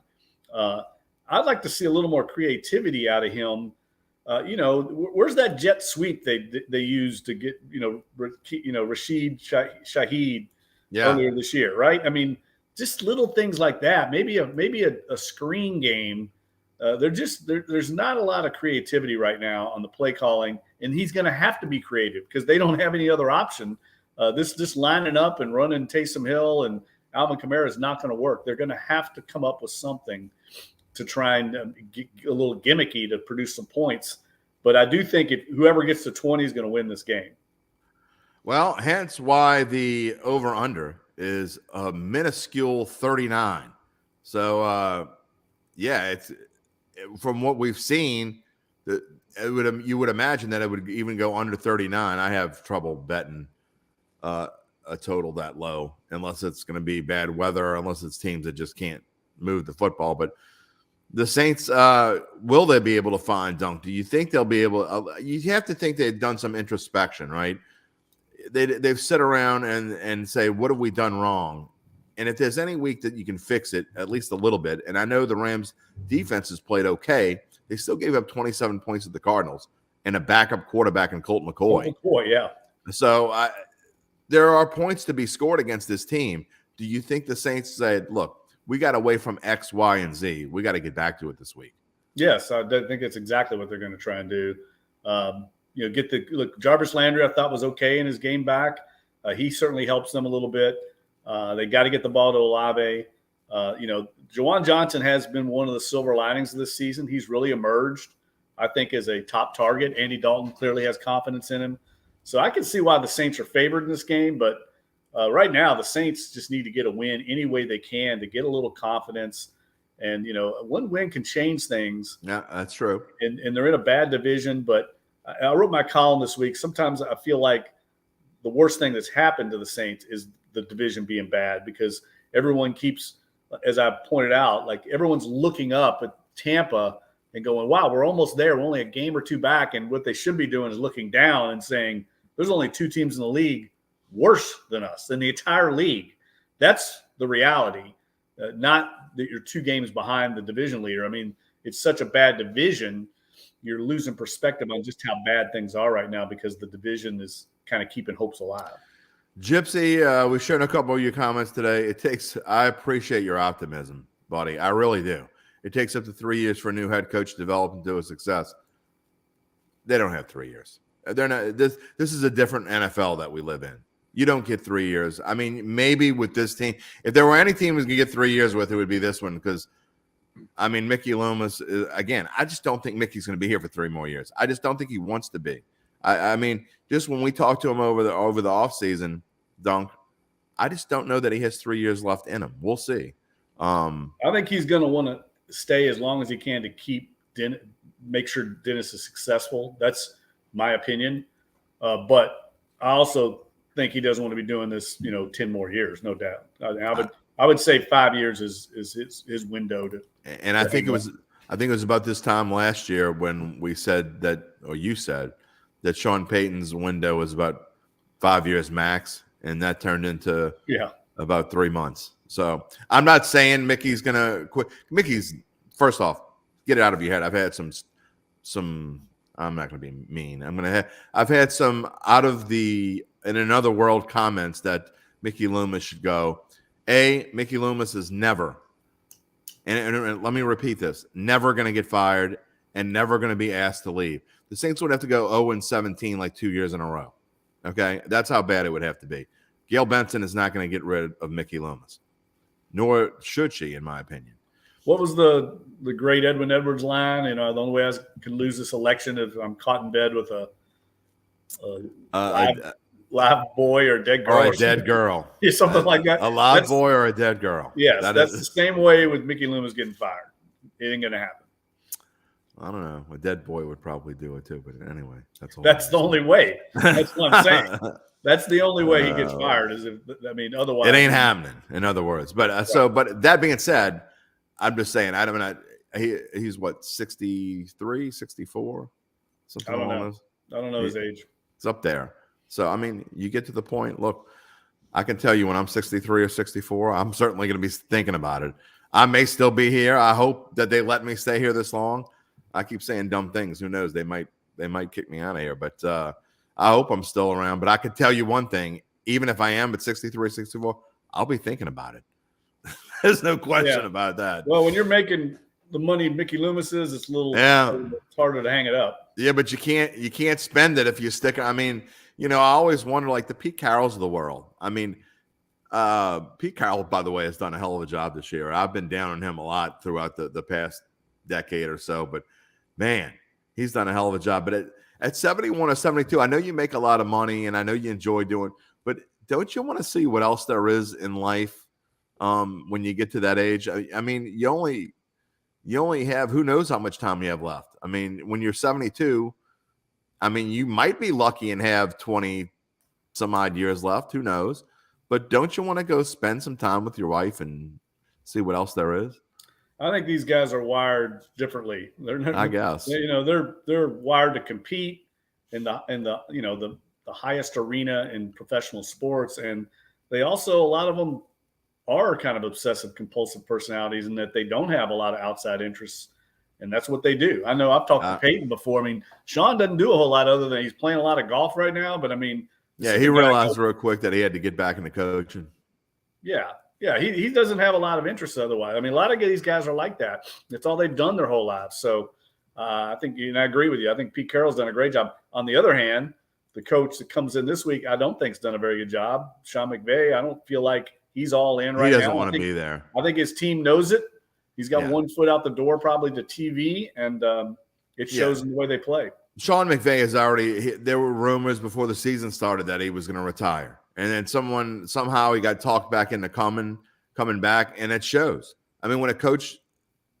I'd like to see a little more creativity out of him. Where's that jet sweep they used to get Rashid Shaheed earlier this year, right? I mean, just little things like that. Maybe a screen game. There's not a lot of creativity right now on the play calling, and he's going to have to be creative because they don't have any other option. This lining up and running Taysom Hill and Alvin Kamara is not going to work. They're going to have to come up with something to try and get a little gimmicky to produce some points. But I do think if whoever gets to 20 is going to win this game. Well, hence why the over-under is a minuscule 39. So, it's from what we've seen, you would imagine that it would even go under 39. I have trouble betting a total that low unless it's going to be bad weather, unless it's teams that just can't move the football. But the Saints, will they be able to find Dunk? Do you think they'll be able? You have to think they've done some introspection, right? They've sit around and say, what have we done wrong? And if there's any week that you can fix it, at least a little bit, and I know the Rams defense has played okay, they still gave up 27 points to the Cardinals and a backup quarterback in Colt McCoy. Yeah. So there are points to be scored against this team. Do you think the Saints said, look, we got away from X, Y, and Z. We got to get back to it this week? Yes, I think that's exactly what they're going to try and do. Jarvis Landry I thought was okay in his game back. He certainly helps them a little bit. They got to get the ball to Olave. Juwan Johnson has been one of the silver linings of this season. He's really emerged, I think, as a top target. Andy Dalton clearly has confidence in him. So I can see why the Saints are favored in this game. But right now, the Saints just need to get a win any way they can to get a little confidence. And, one win can change things. Yeah, that's true. And they're in a bad division. But I wrote my column this week. Sometimes I feel like the worst thing that's happened to the Saints is the division being bad because everyone keeps, as I pointed out, like everyone's looking up at Tampa and going, wow, we're almost there. We're only a game or two back. And what they should be doing is looking down and saying, there's only 2 teams in the league worse than us, than the entire league. That's the reality, not that you're 2 games behind the division leader. I mean, it's such a bad division. You're losing perspective on just how bad things are right now because the division is kind of keeping hopes alive. Gypsy, we've shown a couple of your comments today. I appreciate your optimism, buddy. I really do. It takes up to 3 years for a new head coach to develop into a success. They don't have 3 years. They're not. This is a different NFL that we live in. You don't get 3 years. I mean, maybe with this team, if there were any team we could get 3 years with, it would be this one because, I mean, Mickey Loomis, again, I just don't think Mickey's going to be here for 3 more years. I just don't think he wants to be. I mean, just when we talked to him over the offseason, Dunk, I just don't know that he has 3 years left in him. We'll see. I think he's going to want to stay as long as he can to make sure Dennis is successful. That's my opinion. But I also think he doesn't want to be doing this, 10 more years, no doubt. I would say 5 years is his window to. And I think it was about this time last year when we said that, or you said that Sean Payton's window was about 5 years max, and that turned into about 3 months. So I'm not saying Mickey's gonna quit. Mickey's, first off, get it out of your head. I've had some. I'm not going to be mean. I've had some out of the in another world comments that Mickey Loomis should go. Mickey Loomis is never, and let me repeat this, never going to get fired and never going to be asked to leave. The Saints would have to go 0-17 like 2 years in a row. Okay? That's how bad it would have to be. Gail Benson is not going to get rid of Mickey Loomis, nor should she, in my opinion. What was the great Edwin Edwards line? The only way I can lose this election is if I'm caught in bed with a live boy or a dead girl. Or a dead girl. Yeah, something like that. A live boy or a dead girl. Yes, that's the same way with Mickey Loomis getting fired. It ain't going to happen. I don't know. A dead boy would probably do it too. But anyway, that's the only way. That's what I'm saying. That's the only way he gets fired is otherwise. It ain't happening, in other words. But but that being said, I'm just saying, he's what, 63, 64? Something I don't know. Those. I don't know his age. It's up there. So, I mean, you get to the point. Look, I can tell you when I'm 63 or 64, I'm certainly going to be thinking about it. I may still be here. I hope that they let me stay here this long. I keep saying dumb things. Who knows? They might kick me out of here. But I hope I'm still around. But I can tell you one thing. Even if I am at 63, 64, I'll be thinking about it. There's no question about that. Well, when you're making the money Mickey Loomis is, it's it's harder to hang it up. Yeah, but you can't spend it if you stick. I mean, I always wonder, like the Pete Carrolls of the world. I mean, Pete Carroll, by the way, has done a hell of a job this year. I've been down on him a lot throughout the past decade or so, but man, he's done a hell of a job. But at 71 or 72, I know you make a lot of money and I know you enjoy doing, but don't you want to see what else there is in life when you get to that age? I mean, you only have, who knows how much time you have left. I mean, when you're 72, I mean, you might be lucky and have 20 some odd years left. Who knows? But don't you want to go spend some time with your wife and see what else there is? I think these guys are wired differently. I guess they're wired to compete in the highest arena in professional sports, and they also, a lot of them are kind of obsessive compulsive personalities in that they don't have a lot of outside interests, and that's what they do. I know I've talked to Peyton before. I mean, Sean doesn't do a whole lot other than he's playing a lot of golf right now, but I mean, he realized real quick that he had to get back into coaching. Yeah, he doesn't have a lot of interest otherwise. I mean, a lot of these guys are like that. It's all they've done their whole lives. So I think, and I agree with you. I think Pete Carroll's done a great job. On the other hand, the coach that comes in this week, I don't think has done a very good job. Sean McVay, I don't feel like he's all in right now. He doesn't want to be there. I think his team knows it. He's got one foot out the door probably to TV, and it shows in the way they play. Sean McVay has there were rumors before the season started that he was going to retire. And then somehow he got talked back into coming back, and it shows. I mean, when a coach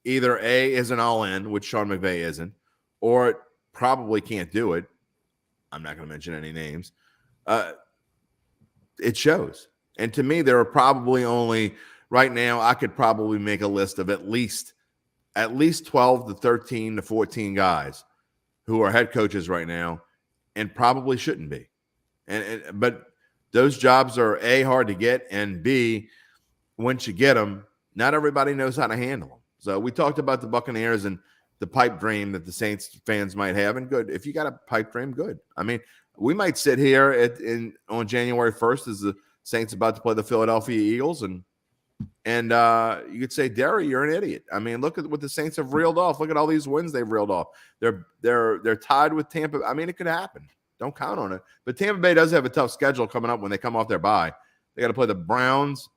either A, isn't all in, which Sean McVay isn't, or probably can't do it, I'm not going to mention any names, it shows. And to me, there are probably only, right now, I could probably make a list of at least at least 12 to 13 to 14 guys who are head coaches right now and probably shouldn't be. But those jobs are A, hard to get, and B, once you get them, not everybody knows how to handle them. So we talked about the Buccaneers and the pipe dream that the Saints fans might have, and good. If you got a pipe dream, good. I mean, we might sit here on January 1st as the Saints about to play the Philadelphia Eagles, and you could say, Derry, you're an idiot. I mean, look at what the Saints have reeled off. Look at all these wins they've reeled off. They're tied with Tampa. I mean, it could happen. Don't count on it. But Tampa Bay does have a tough schedule coming up when they come off their bye. They got to play the Browns.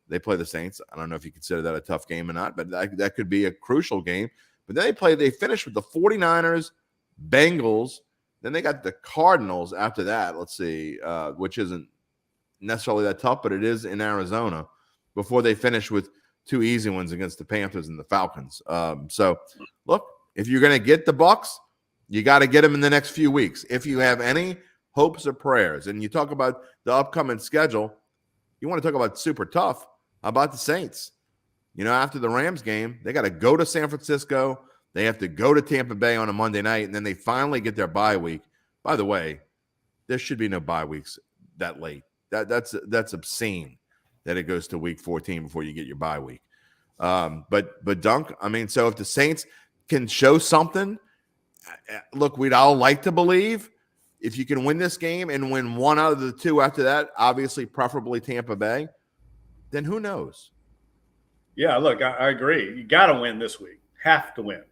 They play the Saints. I don't know if you consider that a tough game or not, but that could be a crucial game. But then they finish with the 49ers, Bengals. Then they got the Cardinals after that. Let's see, which isn't necessarily that tough, but it is in Arizona before they finish with two easy ones against the Panthers and the Falcons. So, look, if you're going to get the Bucs, you got to get them in the next few weeks. If you have any hopes or prayers, and you talk about the upcoming schedule, you want to talk about super tough. How about the Saints? After the Rams game, they got to go to San Francisco. They have to go to Tampa Bay on a Monday night, and then they finally get their bye week. By the way, there should be no bye weeks that late. That's obscene that it goes to week 14 before you get your bye week. But Dunk, I mean, so if the Saints can show something, look, we'd all like to believe if you can win this game and win one out of the two after that, obviously preferably Tampa Bay, then who knows? Yeah, look, I agree. You got to win this week. Have to win.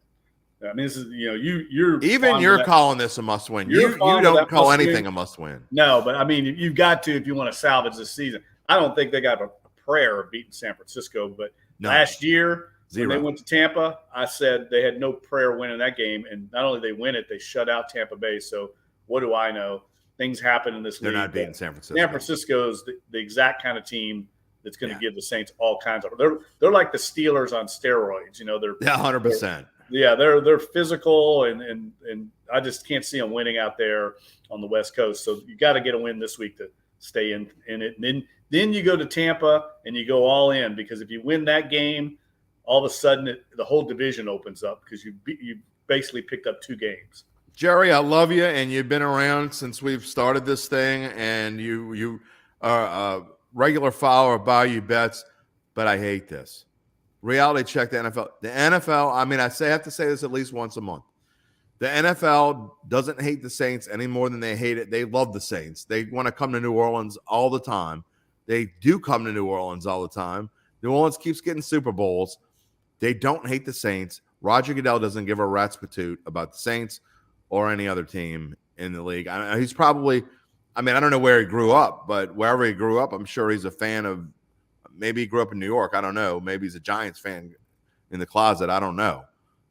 I mean, this is you're calling this a must win. You don't call anything a must win. No, but I mean, you've got to if you want to salvage this season. I don't think they got a prayer of beating San Francisco, but last year when they went to Tampa, I said they had no prayer winning that game, and not only they win it, they shut out Tampa Bay. So what do I know? Things happen in this league. They're not beating San Francisco. San Francisco is the exact kind of team that's going to give the Saints all kinds of. They're like the Steelers on steroids. They're 100%. Yeah, they're physical, and I just can't see them winning out there on the West Coast. So you got to get a win this week to stay in it. And then you go to Tampa and you go all in, because if you win that game, all of a sudden the whole division opens up because you basically picked up two games. Jerry, I love you, and you've been around since we've started this thing, and you are a regular follower of Bayou Bets, but I hate this. Reality check the NFL. The NFL, I mean, I have to say this at least once a month. The NFL doesn't hate the Saints any more than they hate it. They love the Saints. They want to come to New Orleans all the time. They do come to New Orleans all the time. New Orleans keeps getting Super Bowls. They don't hate the Saints. Roger Goodell doesn't give a rat's patoot about the Saints or any other team in the league. He's probably, I don't know where he grew up, but wherever he grew up, I'm sure he's a fan of, maybe he grew up in New York. I don't know. Maybe he's a Giants fan in the closet. I don't know.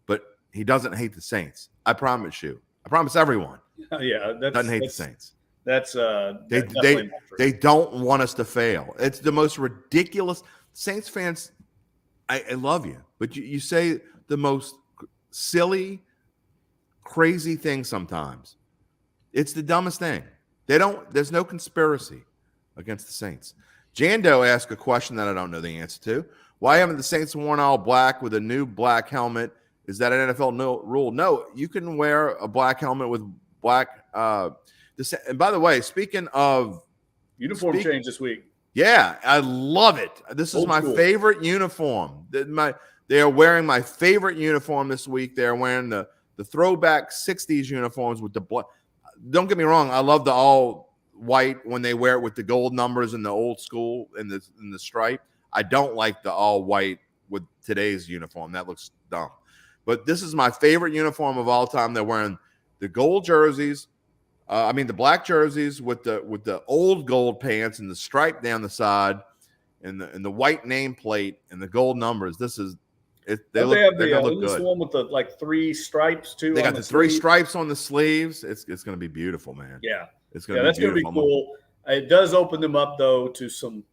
But he doesn't hate the Saints. I promise you. I promise everyone. Yeah. Doesn't hate the Saints. That's they don't want us to fail. It's the most ridiculous. Saints fans, I love you, but you say the most silly, crazy thing sometimes. It's the dumbest thing. There's no conspiracy against the Saints. Jando asked a question that I don't know the answer to. Why haven't the Saints worn all black with a new black helmet? Is that an NFL rule? No, you can wear a black helmet with black. And by the way, speaking of uniform change this week. Yeah, I love it. This is my favorite uniform. They are wearing my favorite uniform this week. They're wearing the throwback 60s uniforms with the black. Don't get me wrong. I love the all white when they wear it with the gold numbers and the old school and the stripe. I don't like the all white with today's uniform. That looks dumb. But this is my favorite uniform of all time. They're wearing the gold jerseys. The black jerseys with the old gold pants and the stripe down the side and the white nameplate and the gold numbers. This is it. They have the one with the three stripes too. They got the three stripes on the sleeves. It's going to be beautiful, man. Yeah, it's going to be beautiful. Going to be cool. It does open them up though to some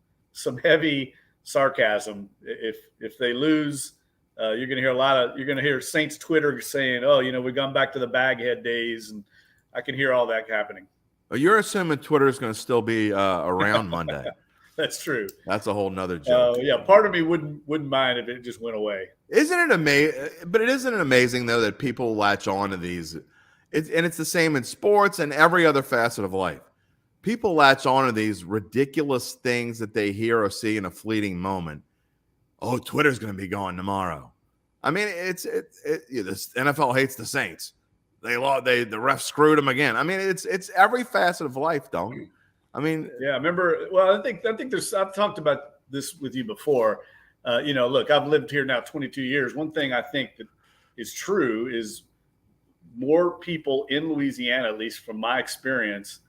heavy sarcasm. If they lose, you're going to hear Saints Twitter saying, "Oh, we've gone back to the baghead days," and I can hear all that happening. You're assuming Twitter is going to still be around Monday. That's true. That's a whole nother joke. Yeah, part of me wouldn't mind if it just went away. Isn't it amazing? But isn't it amazing though that people latch on to these? It's the same in sports and every other facet of life. People latch on to these ridiculous things that they hear or see in a fleeting moment. Oh, Twitter's going to be gone tomorrow. I mean, this NFL hates the Saints. The refs screwed them again. I mean, it's every facet of life, don't? I mean, yeah. I remember. Well, I think I've talked about this with you before. Look, I've lived here now 22 years. One thing I think that is true is more people in Louisiana, at least from my experience,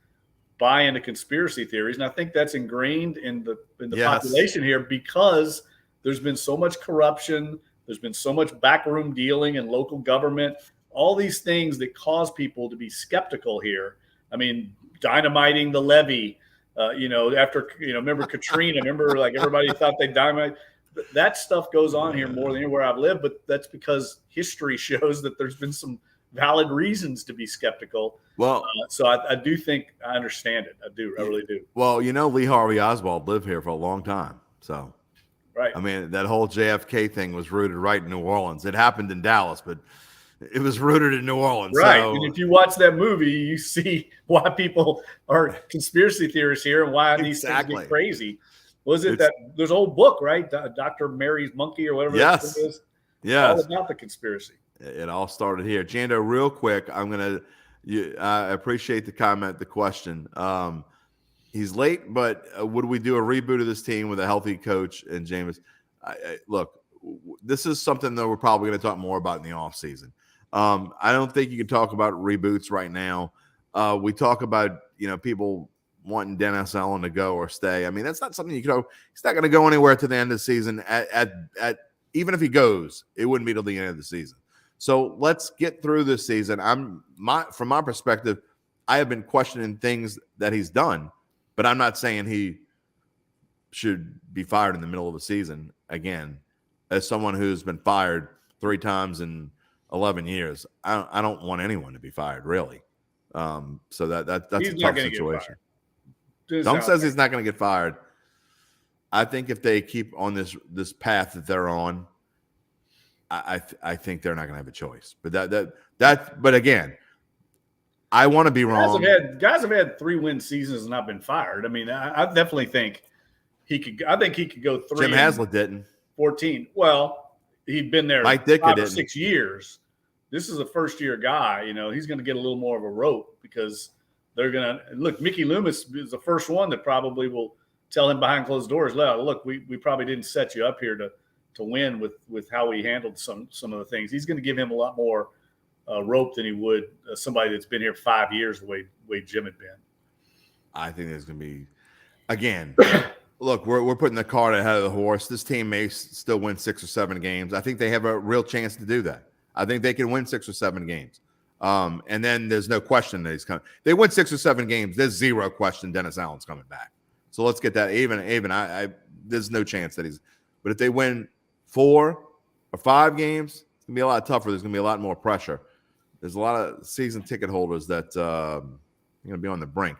buy into conspiracy theories, and I think that's ingrained in the population here because there's been so much corruption, there's been so much backroom dealing in local government, all these things that cause people to be skeptical here. I mean, dynamiting the levee, after remember Katrina, remember like everybody thought they dynamite. That stuff goes on here more than anywhere I've lived, but that's because history shows that there's been some valid reasons to be skeptical. Well, so I do think I understand it. I do. I really do. Well, Lee Harvey Oswald lived here for a long time. So, right. I mean, that whole JFK thing was rooted right in New Orleans. It happened in Dallas, but it was rooted in New Orleans. Right. So, and if you watch that movie, you see why people are conspiracy theorists here and why these things get crazy. Was it that there's an old book, right? Dr. Mary's Monkey or whatever yes. that is? Yes. All about the conspiracy. It all started here. Jando, real quick, I appreciate the comment, the question. He's late, but would we do a reboot of this team with a healthy coach and Jameis? Look, this is something that we're probably going to talk more about in the offseason. I don't think you can talk about reboots right now. We talk about, people wanting Dennis Allen to go or stay. I mean, that's not something you can. He's not going to go anywhere to the end of the season. At even if he goes, it wouldn't be till the end of the season. So let's get through this season. From my perspective, I have been questioning things that he's done, but I'm not saying he should be fired in the middle of the season again. As someone who's been fired 3 times in 11 years, I don't want anyone to be fired, really. So that's a tough situation. Dunk says he's not going to get fired. I think if they keep on this path that they're on, I think they're not going to have a choice. But again, I want to be wrong. Guys have had 3-win seasons and not been fired. I mean, I definitely think he could. I think he could go 3. Jim Haslett didn't. 14. Well, he'd been there Mike Ditka 5 or 6 years. This is a first-year guy. He's going to get a little more of a rope because they're going to look. Mickey Loomis is the first one that probably will tell him behind closed doors, look, we probably didn't set you up here to win with how we handled some of the things. He's going to give him a lot more rope than he would somebody that's been here 5 years the way Jim had been. I think there's going to be, again, look, we're putting the cart ahead of the horse. This team may still win 6 or 7 games. I think they have a real chance to do that. I think they can win 6 or 7 games. And then there's no question that he's coming. They win 6 or 7 games. There's zero question Dennis Allen's coming back. So let's get that even. There's no chance that he's. But if they win 4 or 5 games, it's gonna be a lot tougher. There's gonna be a lot more pressure. There's a lot of season ticket holders that are gonna be on the brink.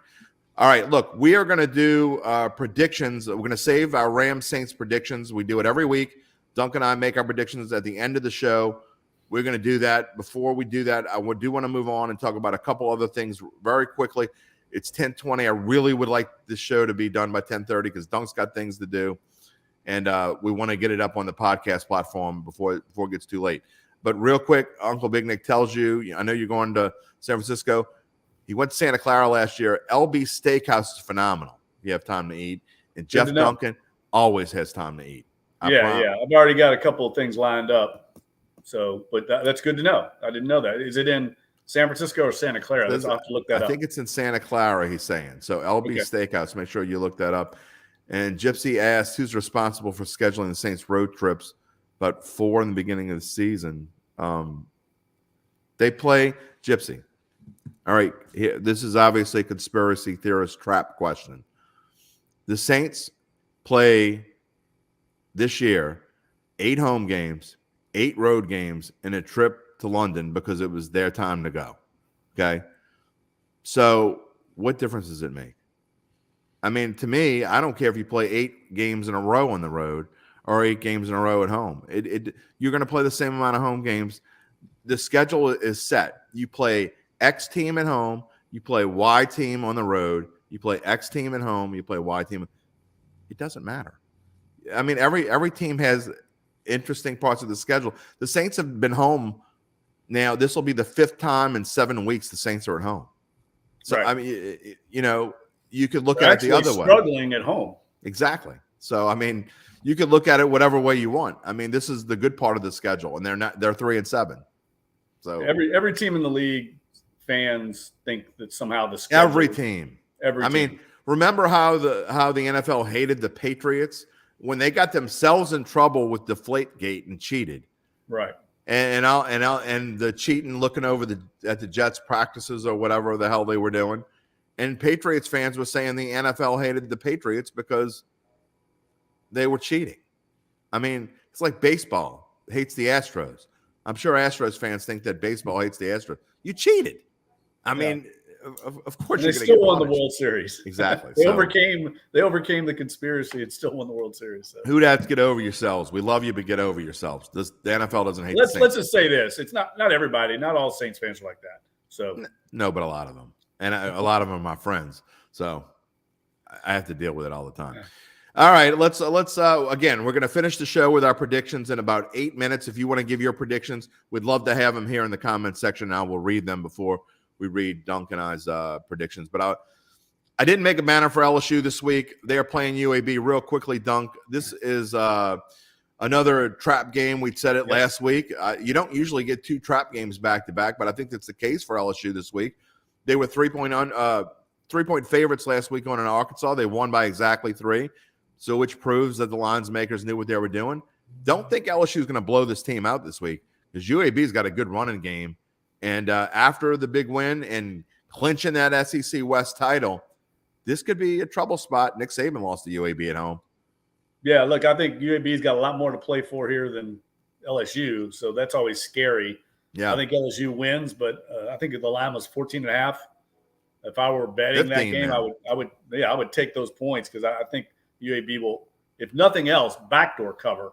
All right, look, we are gonna do predictions. We're gonna save our Rams Saints predictions. We do it every week. Duncan and I make our predictions at the end of the show. We're going to do that. Before we do that, I do want to move on and talk about a couple other things very quickly. It's 10:20. I really would like this show to be done by 10:30 because Dunk's got things to do. And we want to get it up on the podcast platform before it gets too late. But real quick, Uncle Big Nick tells you, I know you're going to San Francisco. He went to Santa Clara last year. LB Steakhouse is phenomenal. You have time to eat. And Jeff Duncan always has time to eat. Yeah. I've already got a couple of things lined up. So, but that's good to know. I didn't know that. Is it in San Francisco or Santa Clara? I'll have to look that up. I think it's in Santa Clara, he's saying. So LB Steakhouse, make sure you look that up. And Gypsy asked, who's responsible for scheduling the Saints road trips, but 4 in the beginning of the season? They play Gypsy. All right, this is obviously a conspiracy theorist trap question. The Saints play this year 8 home games, 8 road games, and a trip to London because it was their time to go. Okay? So what difference does it make? I mean, to me, I don't care if you play 8 games in a row on the road or 8 games in a row at home. You're going to play the same amount of home games. The schedule is set. You play X team at home, you play Y team on the road, you play X team at home, you play Y team. It doesn't matter. I mean, every team has interesting parts of the schedule. The Saints have been home now. This will be the 5th time in 7 weeks the Saints are at home. So, right. I mean, you could look at it the other way. Struggling at home. Exactly. So, I mean, you could look at it whatever way you want. I mean, this is the good part of the schedule, and they're 3-7. So every team in the league, fans think that somehow the schedule. Every team. I mean, remember how the NFL hated the Patriots when they got themselves in trouble with Deflategate and cheated. Right. And the cheating, looking over at the Jets practices or whatever the hell they were doing. And Patriots fans were saying the NFL hated the Patriots because they were cheating. I mean, it's like baseball hates the Astros. I'm sure Astros fans think that baseball hates the Astros. You cheated. I mean, of course you're going to get punished. They still won the World Series. Exactly. They overcame the conspiracy and still won the World Series. So. Who'd have to get over yourselves? We love you, but get over yourselves. The NFL doesn't hate the Saints. Let's just say this. It's not everybody. Not all Saints fans are like that. So no, but a lot of them. And a lot of them are my friends. So I have to deal with it all the time. Yeah. All right, let's again, we're going to finish the show with our predictions in about 8 minutes. If you want to give your predictions, we'd love to have them here in the comments section. Now we'll read them before we read Dunk and I's predictions. But I didn't make a banner for LSU this week. They are playing UAB real quickly, Dunk. This is another trap game. We said it last week. You don't usually get 2 trap games back-to-back, but I think that's the case for LSU this week. They were 3-point favorites last week on in Arkansas. They won by exactly 3. So which proves that the lines makers knew what they were doing. Don't think LSU is going to blow this team out this week because UAB's got a good running game. And after the big win and clinching that SEC West title, this could be a trouble spot. Nick Saban lost to UAB at home. Yeah, look, I think UAB's got a lot more to play for here than LSU, so that's always scary. Yeah, I think LSU wins, but I think the line was 14.5. If I were betting that game, I would take those points because I think UAB will, if nothing else, backdoor cover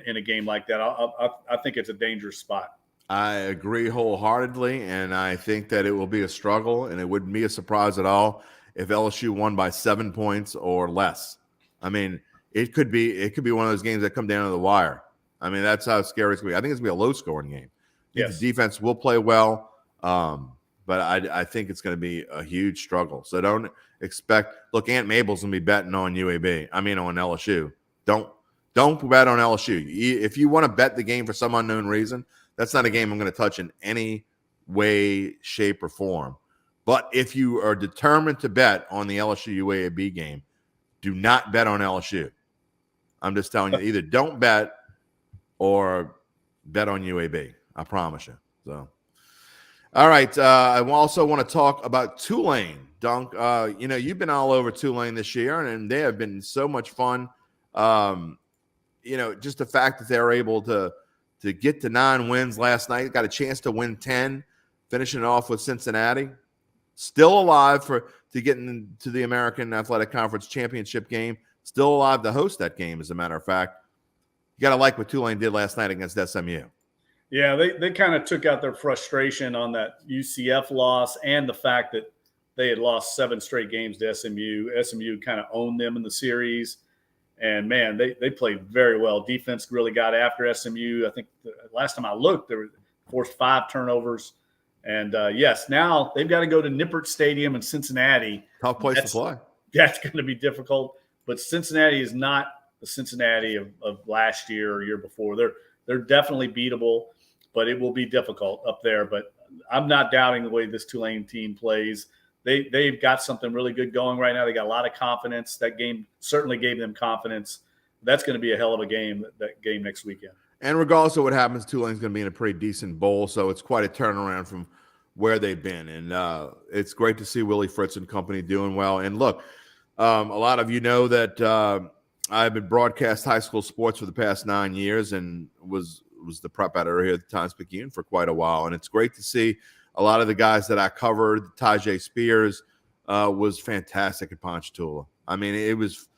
in a game like that. I think it's a dangerous spot. I agree wholeheartedly, and I think that it will be a struggle, and it wouldn't be a surprise at all if LSU won by 7 points or less. I mean, it could be one of those games that come down to the wire. I mean, that's how scary it's going to be. I think it's going to be a low-scoring game. Yes. The defense will play well, but I think it's going to be a huge struggle. So don't expect – look, Aunt Mabel's going to be betting on UAB. I mean on LSU. Don't bet on LSU. If you want to bet the game for some unknown reason, that's not a game I'm going to touch in any way, shape, or form. But if you are determined to bet on the LSU-UAB game, do not bet on LSU. I'm just telling you, either don't bet or bet on UAB. I promise you. So, all right. I also want to talk about Tulane, Dunk. You've been all over Tulane this year, and they have been so much fun. Just the fact that they're able to get to 9 wins last night, got a chance to win 10, finishing off with Cincinnati. Still alive to get into the American Athletic Conference championship game. Still alive to host that game, as a matter of fact. You got to like what Tulane did last night against SMU. Yeah, they kind of took out their frustration on that UCF loss and the fact that they had lost 7 straight games to SMU. SMU kind of owned them in the series. And, man, they played very well. Defense really got after SMU. I think the last time I looked, they were forced 5 turnovers. And, yes, now they've got to go to Nippert Stadium in Cincinnati. Tough place to play. That's going to be difficult. But Cincinnati is not the Cincinnati of last year or year before. They're definitely beatable, but it will be difficult up there. But I'm not doubting the way this Tulane team plays. They've got something really good going right now. They got a lot of confidence. That game certainly gave them confidence. That's going to be a hell of a game, that game next weekend. And regardless of what happens, Tulane's going to be in a pretty decent bowl, so it's quite a turnaround from where they've been. And it's great to see Willie Fritz and company doing well. And look, a lot of you know that I've been broadcast high school sports for the past 9 years and was the prep editor here at the Times-Picayune for quite a while. And it's great to see a lot of the guys that I covered, Tajay Spears, was fantastic at Ponchatoula. I mean, it was.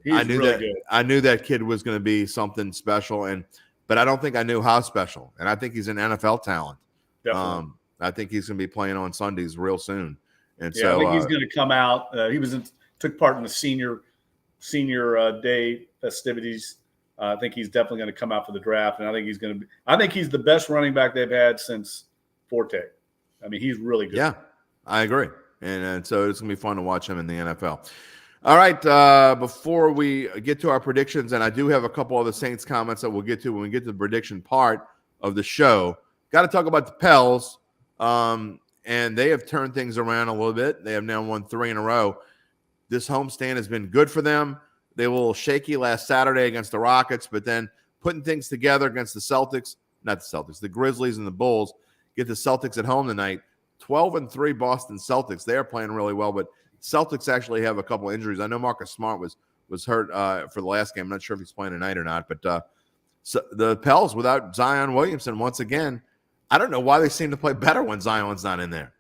He's really good. I knew that kid was going to be something special, but I don't think I knew how special. And I think he's an NFL talent. Definitely. I think he's going to be playing on Sundays real soon. And I think he's going to come out. Took part in the senior day festivities. I think he's definitely going to come out for the draft, and I think he's the best running back they've had since Forte. I mean, he's really good. Yeah, I agree, and so it's going to be fun to watch him in the NFL. All right, before we get to our predictions, and I do have a couple of the Saints comments that we'll get to when we get to the prediction part of the show. Got to talk about the Pels, and they have turned things around a little bit. They have now won 3 in a row. This homestand has been good for them. They were a little shaky last Saturday against the Rockets, but then putting things together against the Grizzlies and the Bulls, get the Celtics at home tonight. 12-3 Boston Celtics. They're playing really well, but Celtics actually have a couple of injuries. I know Marcus Smart was hurt for the last game. I'm not sure if he's playing tonight or not, but so the Pels without Zion Williamson once again. I don't know why they seem to play better when Zion's not in there.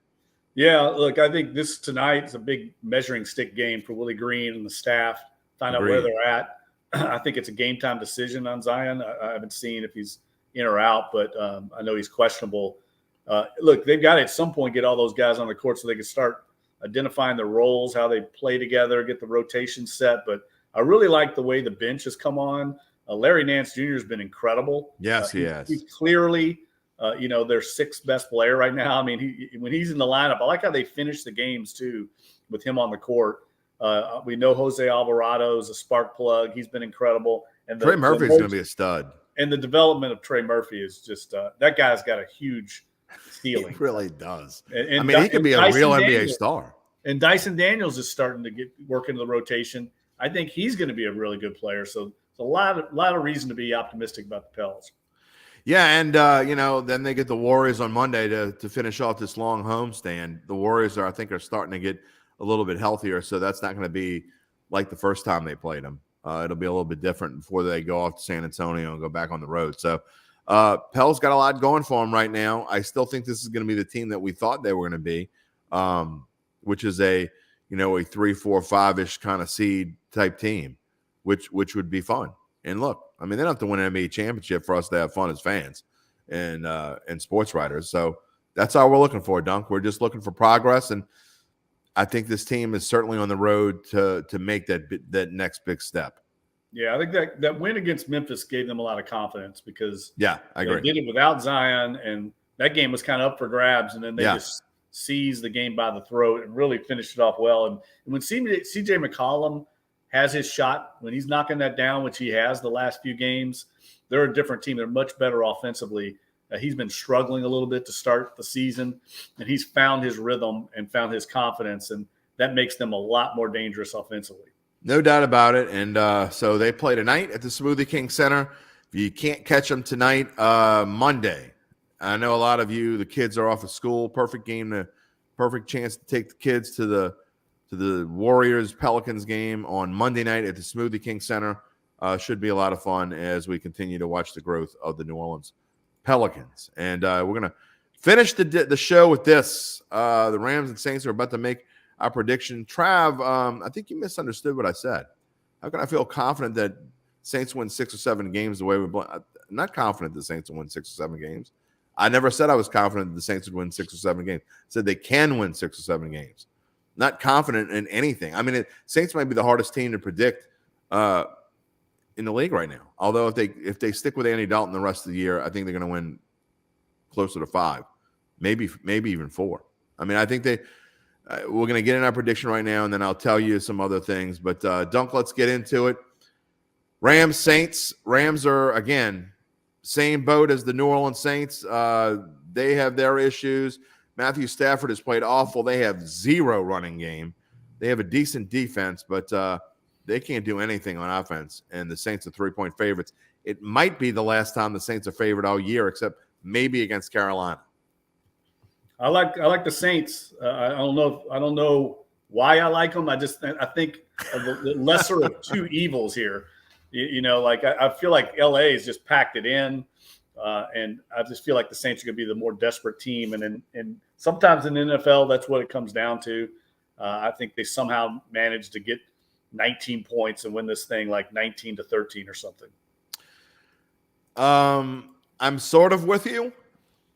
Yeah, look, I think this tonight is a big measuring stick game for Willie Green and the staff. Find out where they're at. I think it's a game time decision on Zion. I haven't seen if he's in or out, but I know he's questionable. Look, they've got to at some point get all those guys on the court so they can start identifying their roles, how they play together, get the rotation set. But I really like the way the bench has come on. Larry Nance Jr. has been incredible. Yes, he has. He's clearly, their 6th best player right now. I mean, when he's in the lineup, I like how they finish the games too with him on the court. We know Jose Alvarado is a spark plug. He's been incredible. And Trey Murphy is going to be a stud. And the development of Trey Murphy is just that guy's got a huge ceiling. He really does. And he could be a real NBA star. And Dyson Daniels is starting to work into the rotation. I think he's going to be a really good player. So it's a lot of reason to be optimistic about the Pels. Yeah, and then they get the Warriors on Monday to finish off this long homestand. The Warriors I think are starting to get a little bit healthier, so that's not going to be like the first time they played them. It'll be a little bit different before they go off to San Antonio and go back on the road. So Pels got a lot going for them right now. I still think this is going to be the team that we thought they were going to be, which is a 3, 4, 5-ish kind of seed type team, which would be fun. And look, I mean, they don't have to win an NBA championship for us to have fun as fans and sports writers. So that's all we're looking for, Dunk. We're just looking for progress, and I think this team is certainly on the road to make that next big step. Yeah, I think that win against Memphis gave them a lot of confidence because I agree. They did it without Zion, and that game was kind of up for grabs, and then they just seized the game by the throat and really finished it off well. And when C.J. McCollum has his shot, when he's knocking that down, which he has the last few games, they're a different team. They're much better offensively. He's been struggling a little bit to start the season, and he's found his rhythm and found his confidence, and that makes them a lot more dangerous offensively. No doubt about it. And so they play tonight at the Smoothie King Center. If you can't catch them tonight, Monday. I know a lot of you, the kids are off of school. Perfect chance to take the kids to the Warriors Pelicans game on Monday night at the Smoothie King Center. Should be a lot of fun as we continue to watch the growth of the New Orleans Pelicans. And we're going to finish the show with this. The Rams and Saints are about to make our prediction. Trav, I think you misunderstood what I said. How can I feel confident that Saints win 6 or 7 games the way we play? I'm not confident the Saints will win 6 or 7 games. I never said I was confident that the Saints would win 6 or 7 games. I said they can win 6 or 7 games. Not confident in anything. I mean, Saints might be the hardest team to predict in the league right now. Although if they stick with Andy Dalton the rest of the year, I think they're going to win closer to 5, maybe even 4. I mean, I think we're going to get in our prediction right now, and then I'll tell you some other things. But Dunk, let's get into it. Rams, Saints. Rams are, again, same boat as the New Orleans Saints. They have their issues. Matthew Stafford has played awful. They have 0 running game. They have a decent defense, but they can't do anything on offense, and the Saints are 3-point favorites. It might be the last time the Saints are favored all year, except maybe against Carolina. I like the Saints. I don't know why I like them. I think of the lesser of two evils here. I feel like LA has just packed it in, and I just feel like the Saints are going to be the more desperate team. And sometimes in the NFL, that's what it comes down to. I think they somehow managed to get 19 points and win this thing like 19-13 or something. I'm sort of with you.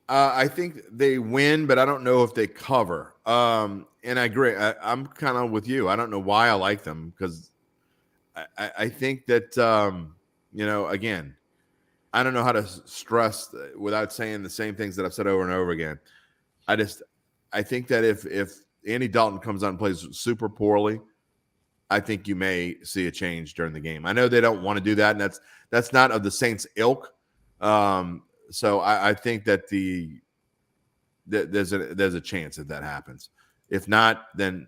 I think they win, but I don't know if they cover. And I agree. I'm kind of with you. I don't know why I like them because I think that, again, I don't know how to stress without saying the same things that I've said over and over again. I think that if Andy Dalton comes out and plays super poorly, I think you may see a change during the game. I know they don't want to do that, and that's not of the Saints' ilk. So I think that there's a chance that happens. If not, then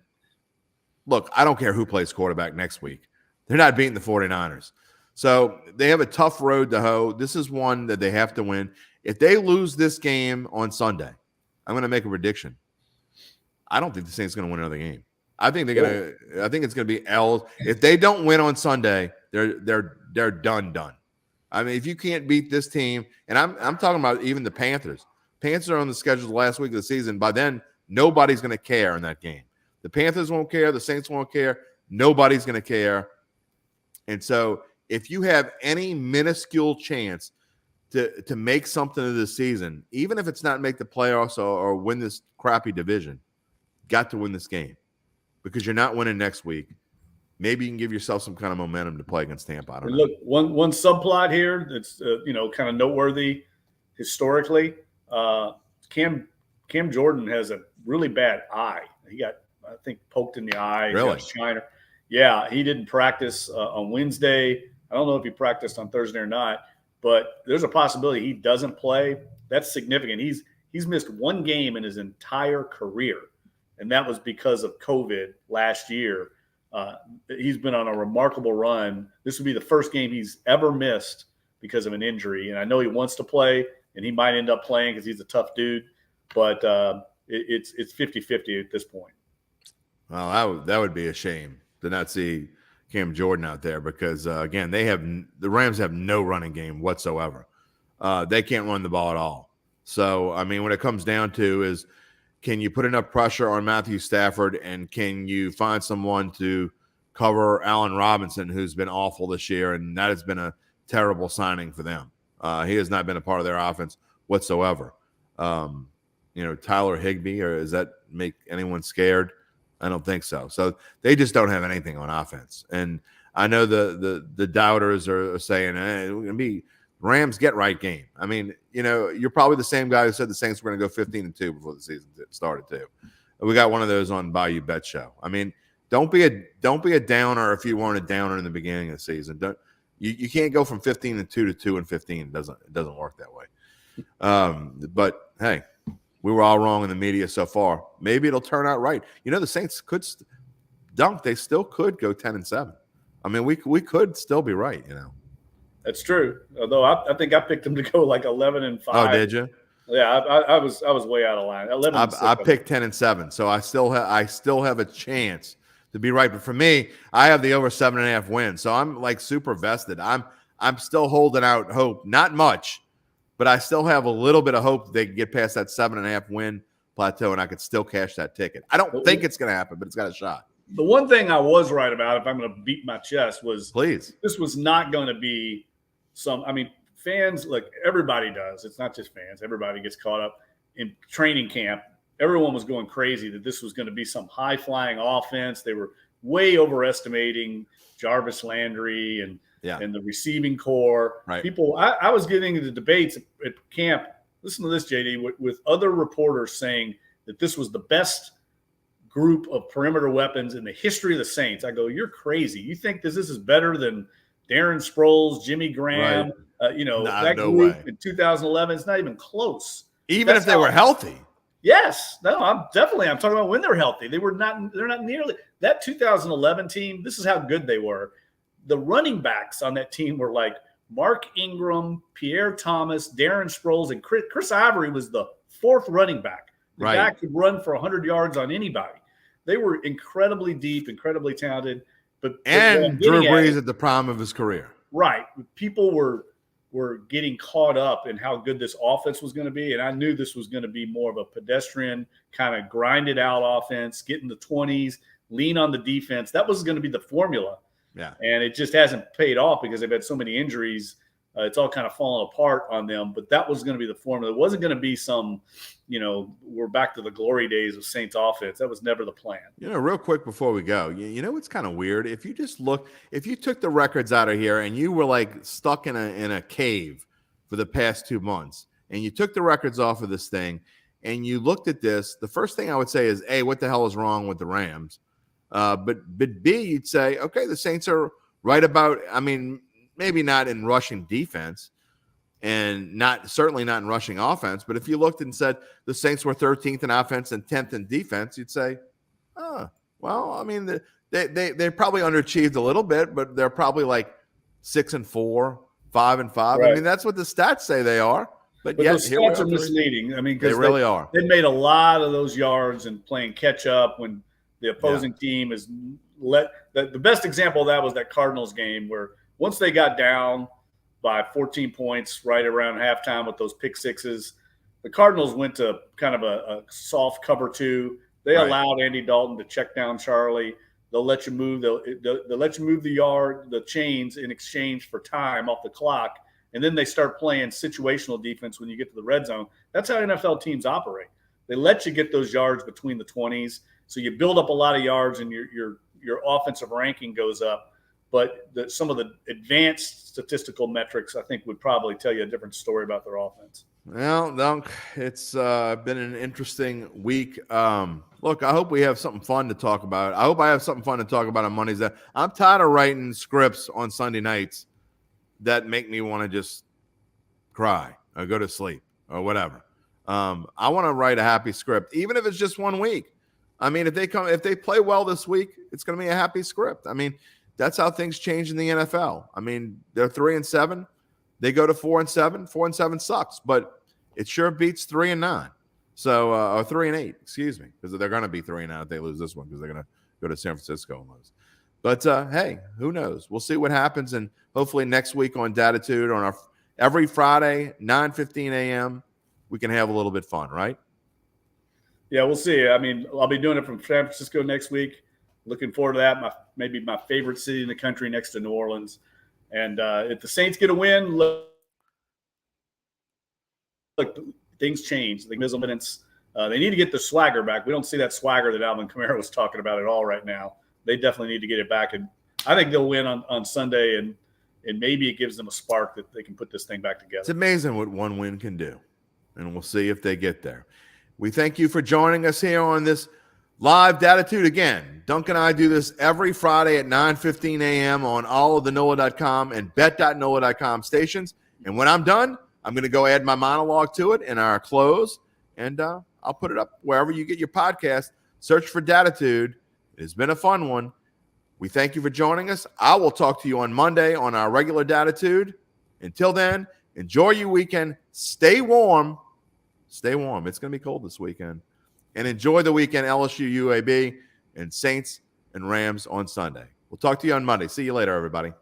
look, I don't care who plays quarterback next week. They're not beating the 49ers. So they have a tough road to hoe. This is one that they have to win. If they lose this game on Sunday, I'm going to make a prediction. I don't think the Saints are going to win another game. I think it's going to be L's. If they don't win on Sunday, they're done. I mean, if you can't beat this team, and I'm talking about even the Panthers. Panthers are on the schedule the last week of the season. By then, nobody's going to care in that game. The Panthers won't care. The Saints won't care. Nobody's going to care. And so if you have any minuscule chance to make something of this season, even if it's not make the playoffs or win this crappy division, got to win this game because you're not winning next week. Maybe you can give yourself some kind of momentum to play against Tampa. I don't know. Look, one subplot here that's kind of noteworthy historically. Cam Jordan has a really bad eye. He got, I think, poked in the eye. Really? Shiner. Yeah, he didn't practice on Wednesday. I don't know if he practiced on Thursday or not, but there's a possibility he doesn't play. That's significant. He's missed one game in his entire career, and that was because of COVID last year. He's been on a remarkable run. This would be the first game he's ever missed because of an injury, and I know he wants to play, and he might end up playing because he's a tough dude, but it's 50-50 at this point. Well, that would be a shame to not see Cam Jordan out there because, again, the Rams have no running game whatsoever. They can't run the ball at all. So, I mean, what it comes down to is, can you put enough pressure on Matthew Stafford, and can you find someone to cover Allen Robinson, who's been awful this year, and that has been a terrible signing for them. He has not been a part of their offense whatsoever. Tyler Higbee, or does that make anyone scared? I don't think so. So they just don't have anything on offense. And I know the doubters are saying, we're going to be Rams get right game. I mean, you're probably the same guy who said the Saints were going to go 15-2 before the season started too. We got one of those on Bayou Bet Show. I mean, don't be a downer if you weren't a downer in the beginning of the season. You can't go from 15-2 to 2-15. It doesn't work that way. But hey, we were all wrong in the media so far. Maybe it'll turn out right. The Saints could they still could go 10-7. I mean, we could still be right. That's true. Although I think I picked them to go like 11-5. Oh, did you? Yeah, I was way out of line. 11-6. I picked 10-7, so I still have a chance to be right. But for me, I have the over 7.5 wins, so I'm like super vested. I'm still holding out hope, not much, but I still have a little bit of hope that they can get past that 7.5 win plateau, and I could still cash that ticket. I don't think it's going to happen, but it's got a shot. The one thing I was right about, if I'm going to beat my chest, was this was not going to be fans, like everybody does. It's not just fans. Everybody gets caught up in training camp. Everyone was going crazy that this was going to be some high-flying offense. They were way overestimating Jarvis Landry and the receiving core. Right. People, I was getting into debates at camp. Listen to this, JD, with other reporters saying that this was the best group of perimeter weapons in the history of the Saints. I go, you're crazy. You think this is better than Darren Sproles, Jimmy Graham, that group in 2011? It's not even close. Even if they were healthy. Yes. No, I'm talking about when they're healthy. They're not nearly that 2011 team. This is how good they were. The running backs on that team were like Mark Ingram, Pierre Thomas, Darren Sproles, and Chris Ivory was the fourth running back. The guy could run for 100 yards on anybody. They were incredibly deep, incredibly talented. And Drew Brees at the prime of his career. Right. People were were getting caught up in how good this offense was going to be. And I knew this was going to be more of a pedestrian kind of grinded out offense, get in the 20s, lean on the defense. That was going to be the formula. Yeah. And it just hasn't paid off because they've had so many injuries. It's all kind of fallen apart on them. But that was going to be the formula. It wasn't going to be some, we're back to the glory days of Saints offense. That was never the plan. Real quick before we go, it's kind of weird. If you just if you took the records out of here and you were like stuck in a cave for the past 2 months and you took the records off of this thing and you looked at this, the first thing I would say is, A, what the hell is wrong with the Rams? But B, you'd say, okay, the Saints are right about, maybe not in rushing defense and certainly not in rushing offense. But if you looked and said the Saints were 13th in offense and 10th in defense, you'd say, they probably underachieved a little bit, but they're probably like 6-4, 5-5. Right. That's what the stats say they are. But those stats are misleading. They really are. They made a lot of those yards and playing catch up when the opposing team is the best example of that was that Cardinals game where once they got down by 14 points right around halftime with those pick sixes, the Cardinals went to kind of a soft cover 2. They allowed Andy Dalton to check down Charlie. They'll let you move. They'll let you move the chains in exchange for time off the clock. And then they start playing situational defense when you get to the red zone. That's how NFL teams operate. They let you get those yards between the 20s. So you build up a lot of yards and your offensive ranking goes up. But some of the advanced statistical metrics, I think, would probably tell you a different story about their offense. Well, Dunk, it's been an interesting week. Look, I hope we have something fun to talk about. I hope I have something fun to talk about on Mondays. I'm tired of writing scripts on Sunday nights that make me want to just cry or go to sleep or whatever. I want to write a happy script, even if it's just 1 week. If they play well this week, it's going to be a happy script. That's how things change in the NFL. They're 3-7. They go to 4-7. 4-7 sucks, but it sure beats 3-9. So, or 3-8, excuse me, because they're going to be 3-9 if they lose this one because they're going to go to San Francisco and lose. But hey, who knows? We'll see what happens, and hopefully next week on Dattitude on every Friday 9:15 a.m. we can have a little bit fun, right? Yeah, we'll see. I'll be doing it from San Francisco next week. Looking forward to that. Maybe my favorite city in the country next to New Orleans. And if the Saints get a win, look, things change. The minutes, they need to get the swagger back. We don't see that swagger that Alvin Kamara was talking about at all right now. They definitely need to get it back. And I think they'll win on Sunday, and maybe it gives them a spark that they can put this thing back together. It's amazing what one win can do, and we'll see if they get there. We thank you for joining us here on this live Dattitude. Again, Duncan and I do this every Friday at 9:15 a.m. on all of the NOLA.com and bet.NOLA.com stations. And when I'm done, I'm going to go add my monologue to it in our close, and I'll put it up wherever you get your podcast. Search for Dattitude. It has been a fun one. We thank you for joining us. I will talk to you on Monday on our regular Dattitude. Until then, enjoy your weekend. Stay warm. Stay warm. It's going to be cold this weekend. And enjoy the weekend, LSU-UAB and Saints and Rams on Sunday. We'll talk to you on Monday. See you later, everybody.